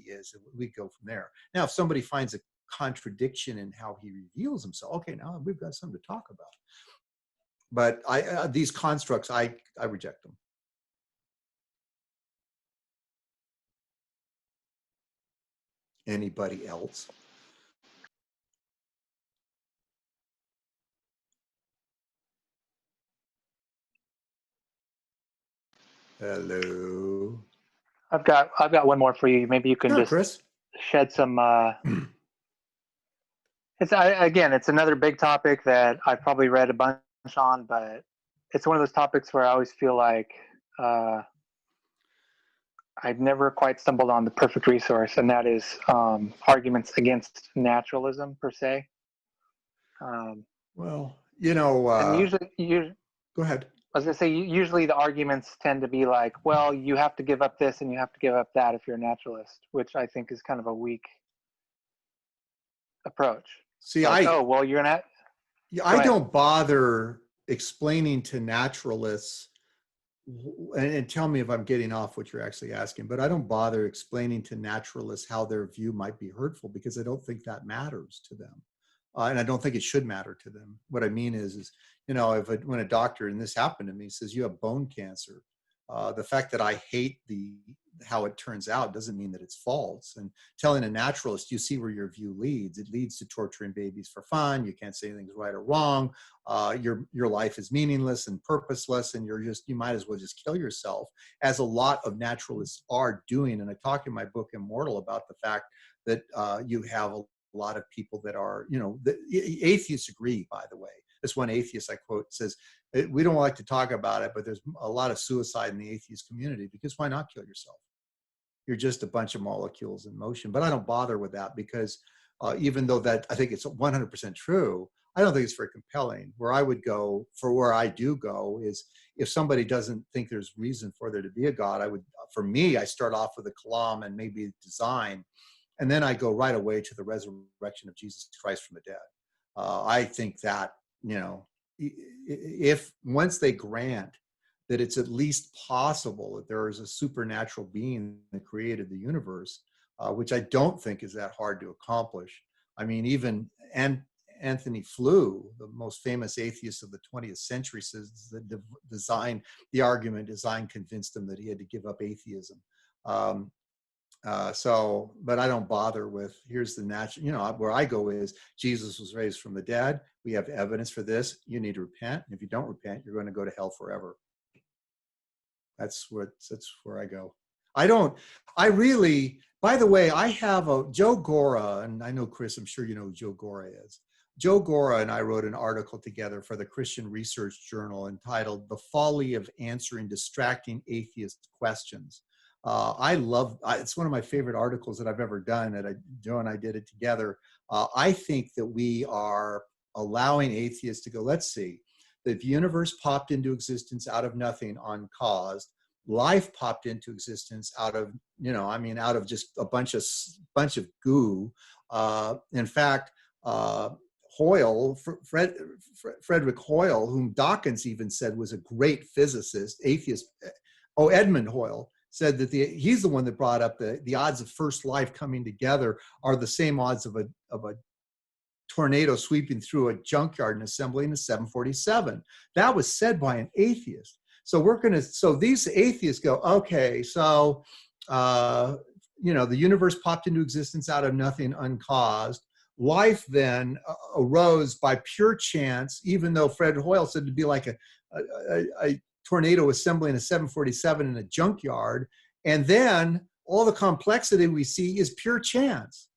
Speaker 2: is, and we go from there. Now, if somebody finds a contradiction in how he reveals himself. Okay, now we've got something to talk about. But these constructs, I reject them. Anybody else? Hello.
Speaker 6: I've got one more for you. Maybe you can
Speaker 2: Sure,
Speaker 6: just
Speaker 2: Chris.
Speaker 6: shed some. Again, it's another big topic that I've probably read a bunch on, but it's one of those topics where I always feel like I've never quite stumbled on the perfect resource, and that is arguments against naturalism per se.
Speaker 2: Well,
Speaker 6: and usually,
Speaker 2: go ahead.
Speaker 6: I was going to say, usually the arguments tend to be like, well, you have to give up this and you have to give up that if you're a naturalist, which I think is kind of a weak approach.
Speaker 2: See,
Speaker 6: like, oh, well, you're not.
Speaker 2: I don't bother explaining to naturalists, and tell me if I'm getting off what you're actually asking, but I don't bother explaining to naturalists how their view might be hurtful, because I don't think that matters to them. And I don't think it should matter to them. What I mean is when a doctor, and this happened to me, says you have bone cancer, the fact that I hate how it turns out doesn't mean that it's false. And telling a naturalist, you see where your view leads. It leads to torturing babies for fun. You can't say anything's right or wrong. Your life is meaningless and purposeless, and you might as well just kill yourself, as a lot of naturalists are doing. And I talk in my book Immortal about the fact that you have a lot of people that are, atheists agree, by the way. This one atheist I quote says, we don't like to talk about it, but there's a lot of suicide in the atheist community, because why not kill yourself? You're just a bunch of molecules in motion. But I don't bother with that, because even though that I think it's 100% true, I don't think it's very compelling. Where I do go is, if somebody doesn't think there's reason for there to be a God, I start off with a kalam and maybe design, and then I go right away to the resurrection of Jesus Christ from the dead. I think that, if once they grant that it's at least possible that there is a supernatural being that created the universe, which I don't think is that hard to accomplish. I mean, even Anthony Flew, the most famous atheist of the 20th century, says that design convinced him that he had to give up atheism. But I don't bother with, here's the natural, where I go is, Jesus was raised from the dead. We have evidence for this. You need to repent. And if you don't repent, you're going to go to hell forever. That's where I go. By the way, I have Joe Gora, and I know, Chris, I'm sure you know who Joe Gora is. Joe Gora and I wrote an article together for the Christian Research Journal entitled "The Folly of Answering Distracting Atheist Questions." It's one of my favorite articles that I've ever done, Joe and I did it together. I think that we are allowing atheists to go, let's see, the universe popped into existence out of nothing, uncaused. Life popped into existence out of just a bunch of goo. In fact, Frederick Hoyle, whom Dawkins even said was a great physicist, atheist, Edmund Hoyle, said that he's the one that brought up the odds of first life coming together are the same odds of a tornado sweeping through a junkyard and assembling a 747. That was said by an atheist. So these atheists go, okay, so the universe popped into existence out of nothing, uncaused. Life then arose by pure chance, even though Fred Hoyle said to be like a tornado assembling a 747 in a junkyard. And then all the complexity we see is pure chance.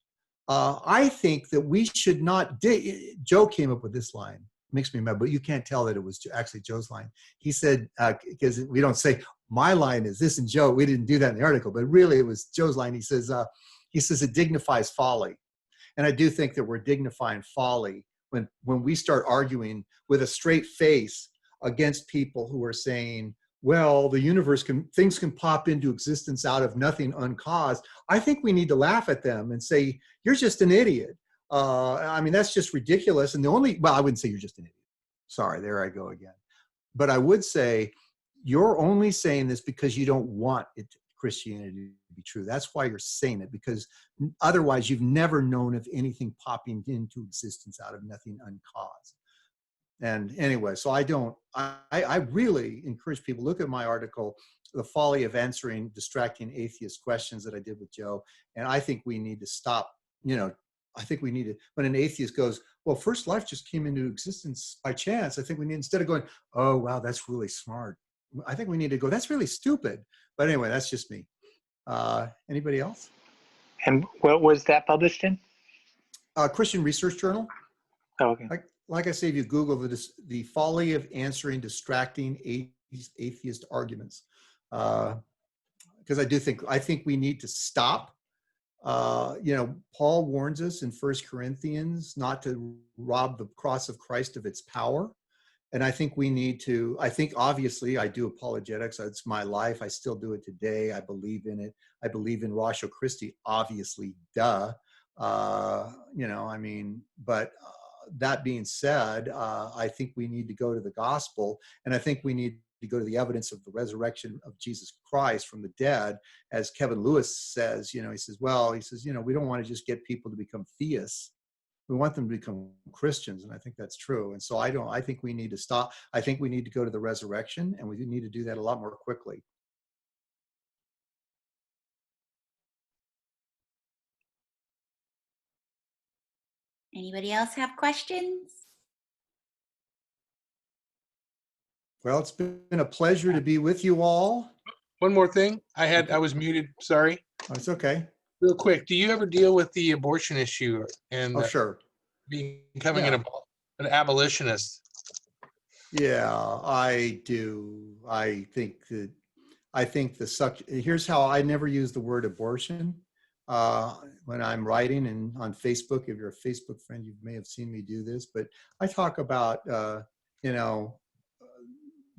Speaker 2: I think that we should not Joe came up with this line, makes me mad, but you can't tell that it was actually Joe's line. He said, because we don't say my line is this, and Joe, we didn't do that in the article, but really it was Joe's line. He says it dignifies folly. And I do think that we're dignifying folly when we start arguing with a straight face against people who are saying, well, the universe things can pop into existence out of nothing, uncaused. I think we need to laugh at them and say, you're just an idiot. That's just ridiculous. And I wouldn't say you're just an idiot. Sorry, there I go again. But I would say, you're only saying this because you don't want it Christianity to be true. That's why you're saying it, because otherwise you've never known of anything popping into existence out of nothing uncaused. And anyway, so I really encourage people, look at my article, The Folly of Answering Distracting Atheist Questions, that I did with Joe. And I think we need to stop, I think we need to, when an atheist goes, well, first life just came into existence by chance, I think we need, instead of going, oh, wow, that's really smart, I think we need to go, that's really stupid. But anyway, that's just me. Anybody else?
Speaker 6: And what was that published in?
Speaker 2: Christian Research Journal.
Speaker 6: Oh, okay.
Speaker 2: Like I say, if you Google the folly of answering distracting atheist arguments, because I think we need to stop. Paul warns us in 1 Corinthians not to rob the cross of Christ of its power. And I think we need to, obviously I do apologetics. It's my life. I still do it today. I believe in it. I believe in Ratio Christi, obviously, duh. But that being said, I think we need to go to the gospel, and I think we need to go to the evidence of the resurrection of Jesus Christ from the dead. As Kevin Lewis says, he says, we don't want to just get people to become theists. We want them to become Christians, and I think that's true. And so I think we need to stop. I think we need to go to the resurrection, and we need to do that a lot more quickly.
Speaker 1: Anybody else have questions?
Speaker 2: Well, it's been a pleasure to be with you all.
Speaker 3: One more thing. I was muted. Sorry.
Speaker 2: Oh, it's okay.
Speaker 3: Real quick. Do you ever deal with the abortion issue and
Speaker 2: Sure.
Speaker 3: becoming an abolitionist?
Speaker 2: Yeah, I do. I think here's how I never use the word abortion. When I'm writing and on Facebook, if you're a Facebook friend, you may have seen me do this, but I talk about,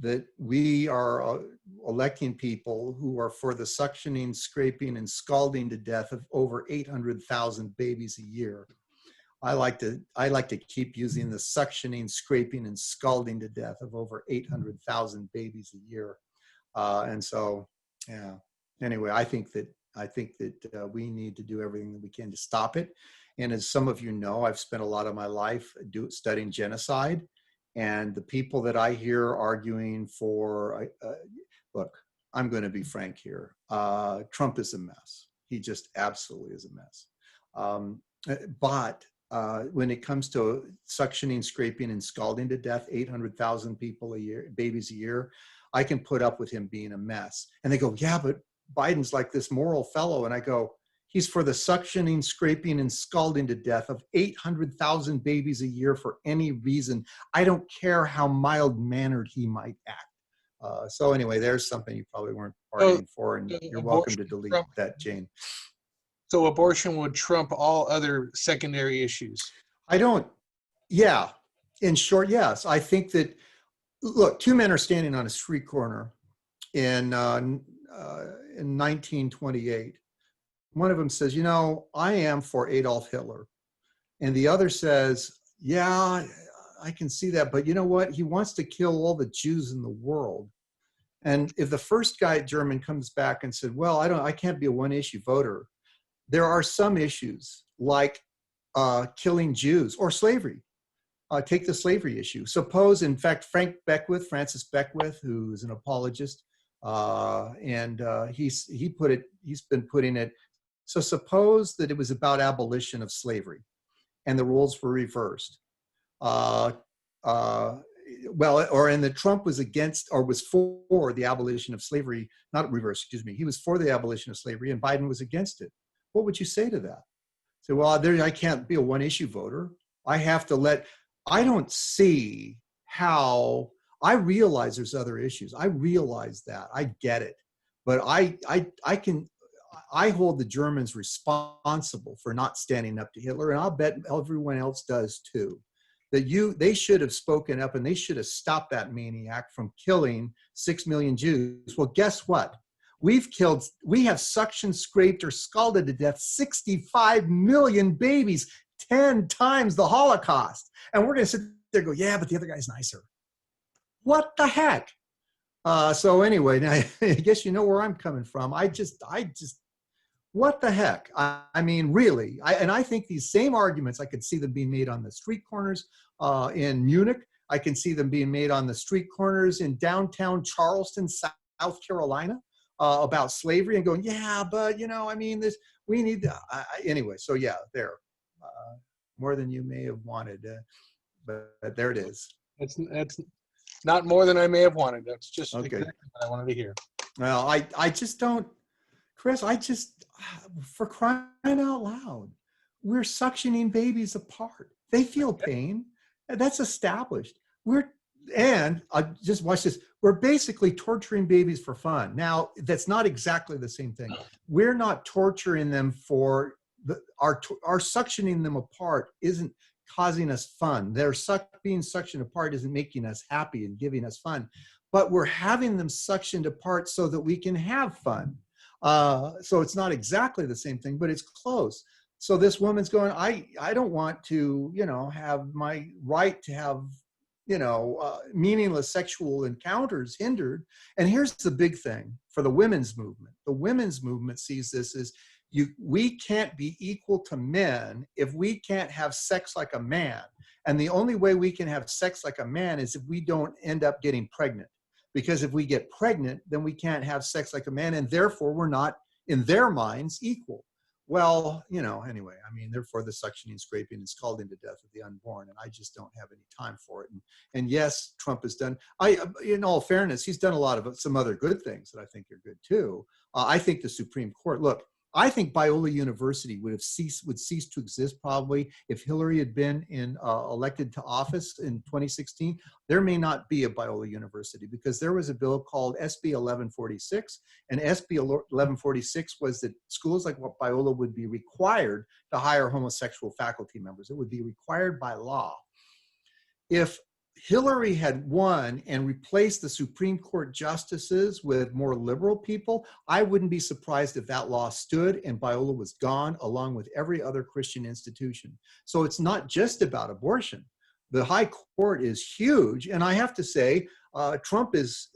Speaker 2: that we are electing people who are for the suctioning, scraping, and scalding to death of over 800,000 babies a year. I like to keep using the suctioning, scraping, and scalding to death of over 800,000 babies a year. And so, yeah. Anyway, I think that we need to do everything that we can to stop it. And as some of you know, I've spent a lot of my life studying genocide. And the people that I hear arguing for, look, I'm going to be frank here. Trump is a mess. He just absolutely is a mess. But when it comes to suctioning, scraping, and scalding to death 800,000 people a year, babies a year, I can put up with him being a mess. And they go, yeah, but Biden's like this moral fellow. And I go, he's for the suctioning, scraping, and scalding to death of 800,000 babies a year for any reason. I don't care how mild-mannered he might act. So anyway, there's something you probably weren't arguing for, and you're welcome to delete that, Jane.
Speaker 3: So abortion would trump all other secondary issues?
Speaker 2: Yeah, in short, yes. I think that, look, two men are standing on a street corner in 1928. One of them says, I am for Adolf Hitler. And the other says, yeah, I can see that, but you know what? He wants to kill all the Jews in the world. And if the first guy, German, comes back and said, well, I can't be a one-issue voter. There are some issues like killing Jews or slavery. Take the slavery issue. Suppose, in fact, Francis Beckwith, who is an apologist, he's been putting it. So suppose that it was about abolition of slavery, and the roles were reversed. And that Trump was against or was for the abolition of slavery, not reverse, excuse me. He was for the abolition of slavery, and Biden was against it. What would you say to that? Say, well, I can't be a one-issue voter. I don't see how. I realize there's other issues. I realize that. I get it. But I hold the Germans responsible for not standing up to Hitler, and I'll bet everyone else does too. They should have spoken up, and they should have stopped that maniac from killing 6 million Jews. Well, guess what? We have suction, scraped, or scalded to death 65 million babies, 10 times the Holocaust. And we're going to sit there and go, yeah, but the other guy's nicer. What the heck? So anyway, now I guess you know where I'm coming from. I just, what the heck? I mean, really, and I think these same arguments, I could see them being made on the street corners in Munich. I can see them being made on the street corners in downtown Charleston, South Carolina, about slavery, and going, yeah, but you know, I mean, this, we need, anyway, so yeah, there, more than you may have wanted, but there it is.
Speaker 3: That's not more than I may have wanted. That's just
Speaker 2: Okay.
Speaker 3: exactly what I wanted to hear.
Speaker 2: Well, I just don't, Chris, I just, for crying out loud, we're suctioning babies apart. They feel pain. That's established. And just watch this. We're basically torturing babies for fun. Now, that's not exactly the same thing. We're not torturing them for, our suctioning them apart isn't causing us fun. Being suctioned apart isn't making us happy and giving us fun. But we're having them suctioned apart so that we can have fun. So it's not exactly the same thing, but it's close. So this woman's going, I don't want to, you know, have my right to have, you know, meaningless sexual encounters hindered. And here's the big thing for the women's movement. The women's movement sees this as, we can't be equal to men if we can't have sex like a man. And the only way we can have sex like a man is if we don't end up getting pregnant. Because if we get pregnant, then we can't have sex like a man, and therefore we're not, in their minds, equal. Well, you know, anyway, I mean, therefore the suctioning, scraping, and scalding to death of the unborn, and I just don't have any time for it. And yes, Trump has done, in all fairness, he's done a lot of some other good things that I think are good too. I think the Supreme Court, look, I think Biola University would cease to exist probably if Hillary had been elected to office in 2016. There may not be a Biola University because there was a bill called SB 1146, and SB 1146 was that schools like Biola would be required to hire homosexual faculty members. It would be required by law. If Hillary had won and replaced the Supreme Court justices with more liberal people, I wouldn't be surprised if that law stood and Biola was gone along with every other Christian institution. So it's not just about abortion. The high court is huge. And I have to say, Trump is,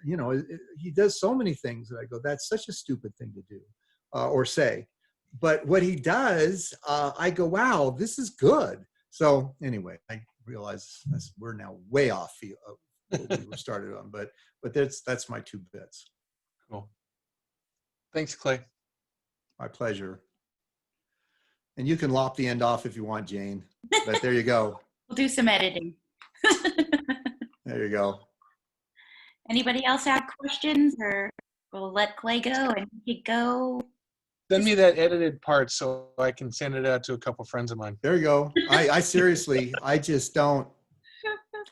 Speaker 2: you know, he does so many things that I go, that's such a stupid thing to do or say. But what he does, I go, wow, this is good. So anyway, I realize we're now way off what we were started on, but that's my 2 bits.
Speaker 3: Cool. Thanks, Clay.
Speaker 2: My pleasure. And you can lop the end off if you want, Jane, but there you go.
Speaker 1: We'll do some editing.
Speaker 2: There you go.
Speaker 1: Anybody else have questions, or we'll let Clay go and he could go?
Speaker 3: Send me that edited part so I can send it out to a couple friends of mine.
Speaker 2: There you go. I seriously, I just don't.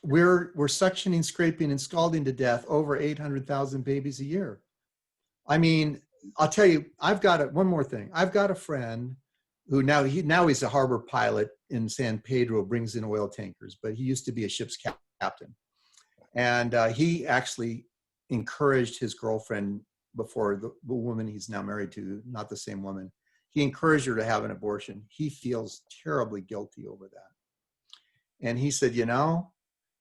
Speaker 2: We're suctioning, scraping, and scalding to death over 800,000 babies a year. I mean, I'll tell you, I've got one more thing. I've got a friend who now he's a harbor pilot in San Pedro, brings in oil tankers, but he used to be a ship's captain. And he actually encouraged his girlfriend, before the woman he's now married to, not the same woman, he encouraged her to have an abortion. He feels terribly guilty over that. And he said, you know,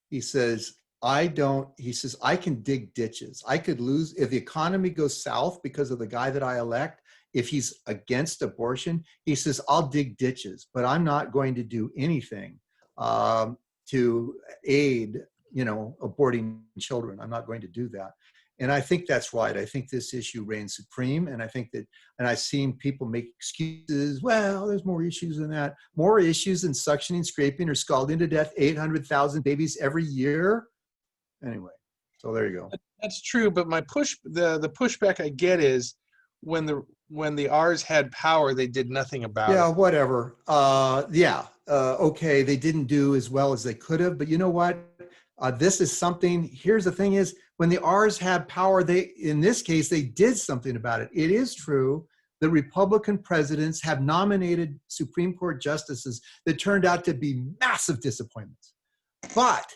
Speaker 2: he says, I can dig ditches. I could lose, if the economy goes south because of the guy that I elect, if he's against abortion, he says, I'll dig ditches, but I'm not going to do anything to aid, you know, aborting children. I'm not going to do that. And I think that's right. I think this issue reigns supreme. And I think that, and I've seen people make excuses. Well, there's more issues than that. More issues than suctioning, scraping, or scalding to death 800,000 babies every year. Anyway, so there you go.
Speaker 3: That's true. But my the pushback I get is when the R's had power, they did nothing about it.
Speaker 2: Yeah, whatever. Okay, they didn't do as well as they could have. But you know what? This is something, here's the thing is, when the R's had power, in this case, they did something about it. It is true that Republican presidents have nominated Supreme Court justices that turned out to be massive disappointments. But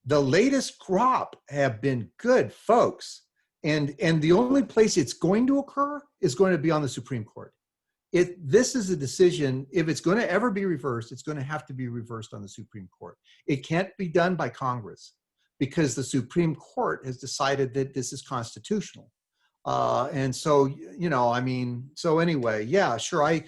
Speaker 2: the latest crop have been good folks. And the only place it's going to occur is going to be on the Supreme Court. This is a decision, if it's going to ever be reversed, it's going to have to be reversed on the Supreme Court. It can't be done by Congress. because the Supreme Court has decided that this is constitutional. And so, you know, I mean, so anyway, yeah, sure.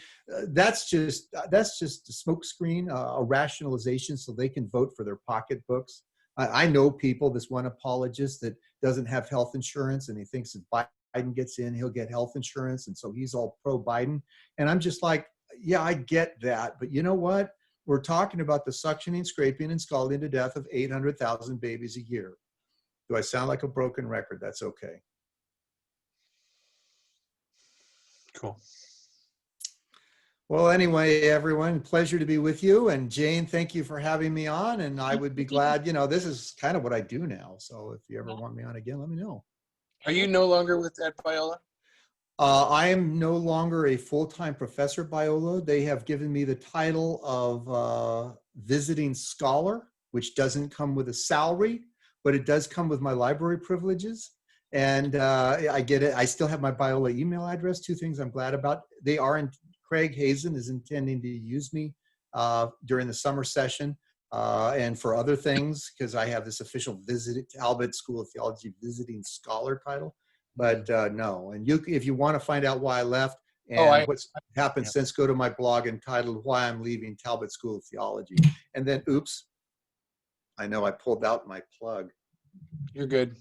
Speaker 2: That's just a smokescreen, a rationalization so they can vote for their pocketbooks. I know people, this one apologist that doesn't have health insurance, and he thinks if Biden gets in, he'll get health insurance. And so he's all pro Biden. And I'm just like, yeah, I get that. But you know what? We're talking about the suctioning, scraping, and scalding to death of 800,000 babies a year. Do I sound like a broken record? That's okay.
Speaker 3: Cool.
Speaker 2: Well, anyway, everyone, pleasure to be with you. And Jane, thank you for having me on. And I would be glad, you know, this is kind of what I do now. So if you ever want me on again, let me know.
Speaker 3: Are you no longer with Ed Biola?
Speaker 2: I am no longer a full-time professor at Biola. They have given me the title of visiting scholar, which doesn't come with a salary, but it does come with my library privileges. And I get it. I still have my Biola email address. Two things I'm glad about. They are in, Craig Hazen is intending to use me during the summer session and for other things, because I have this official Talbot School of Theology visiting scholar title. But no, and if you want to find out why I left and what's happened since, go to my blog entitled Why I'm Leaving Talbot School of Theology. And then, oops, I know I pulled out my plug.
Speaker 3: You're good.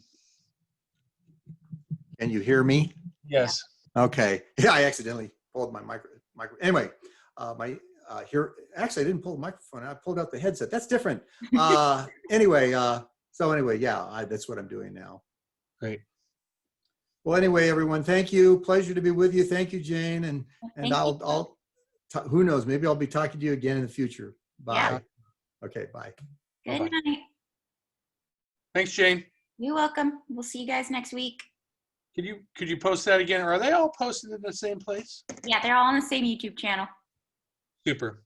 Speaker 2: Can you hear me?
Speaker 3: Yes.
Speaker 2: Okay. Yeah, I accidentally pulled my micro. Anyway, here, actually, I didn't pull the microphone. I pulled out the headset. That's different. Anyway, yeah, that's what I'm doing now.
Speaker 3: Great.
Speaker 2: Well, anyway, everyone, thank you. Pleasure to be with you. Thank you, Jane. And who knows, maybe I'll be talking to you again in the future. Bye.
Speaker 1: Yeah.
Speaker 2: Okay, bye.
Speaker 1: Good
Speaker 3: Bye-bye.
Speaker 1: night.
Speaker 3: Thanks, Jane.
Speaker 1: You're welcome. We'll see you guys next week.
Speaker 3: Could you post that again? Are they all posted in the same place?
Speaker 1: Yeah, they're all on the same YouTube channel.
Speaker 3: Super.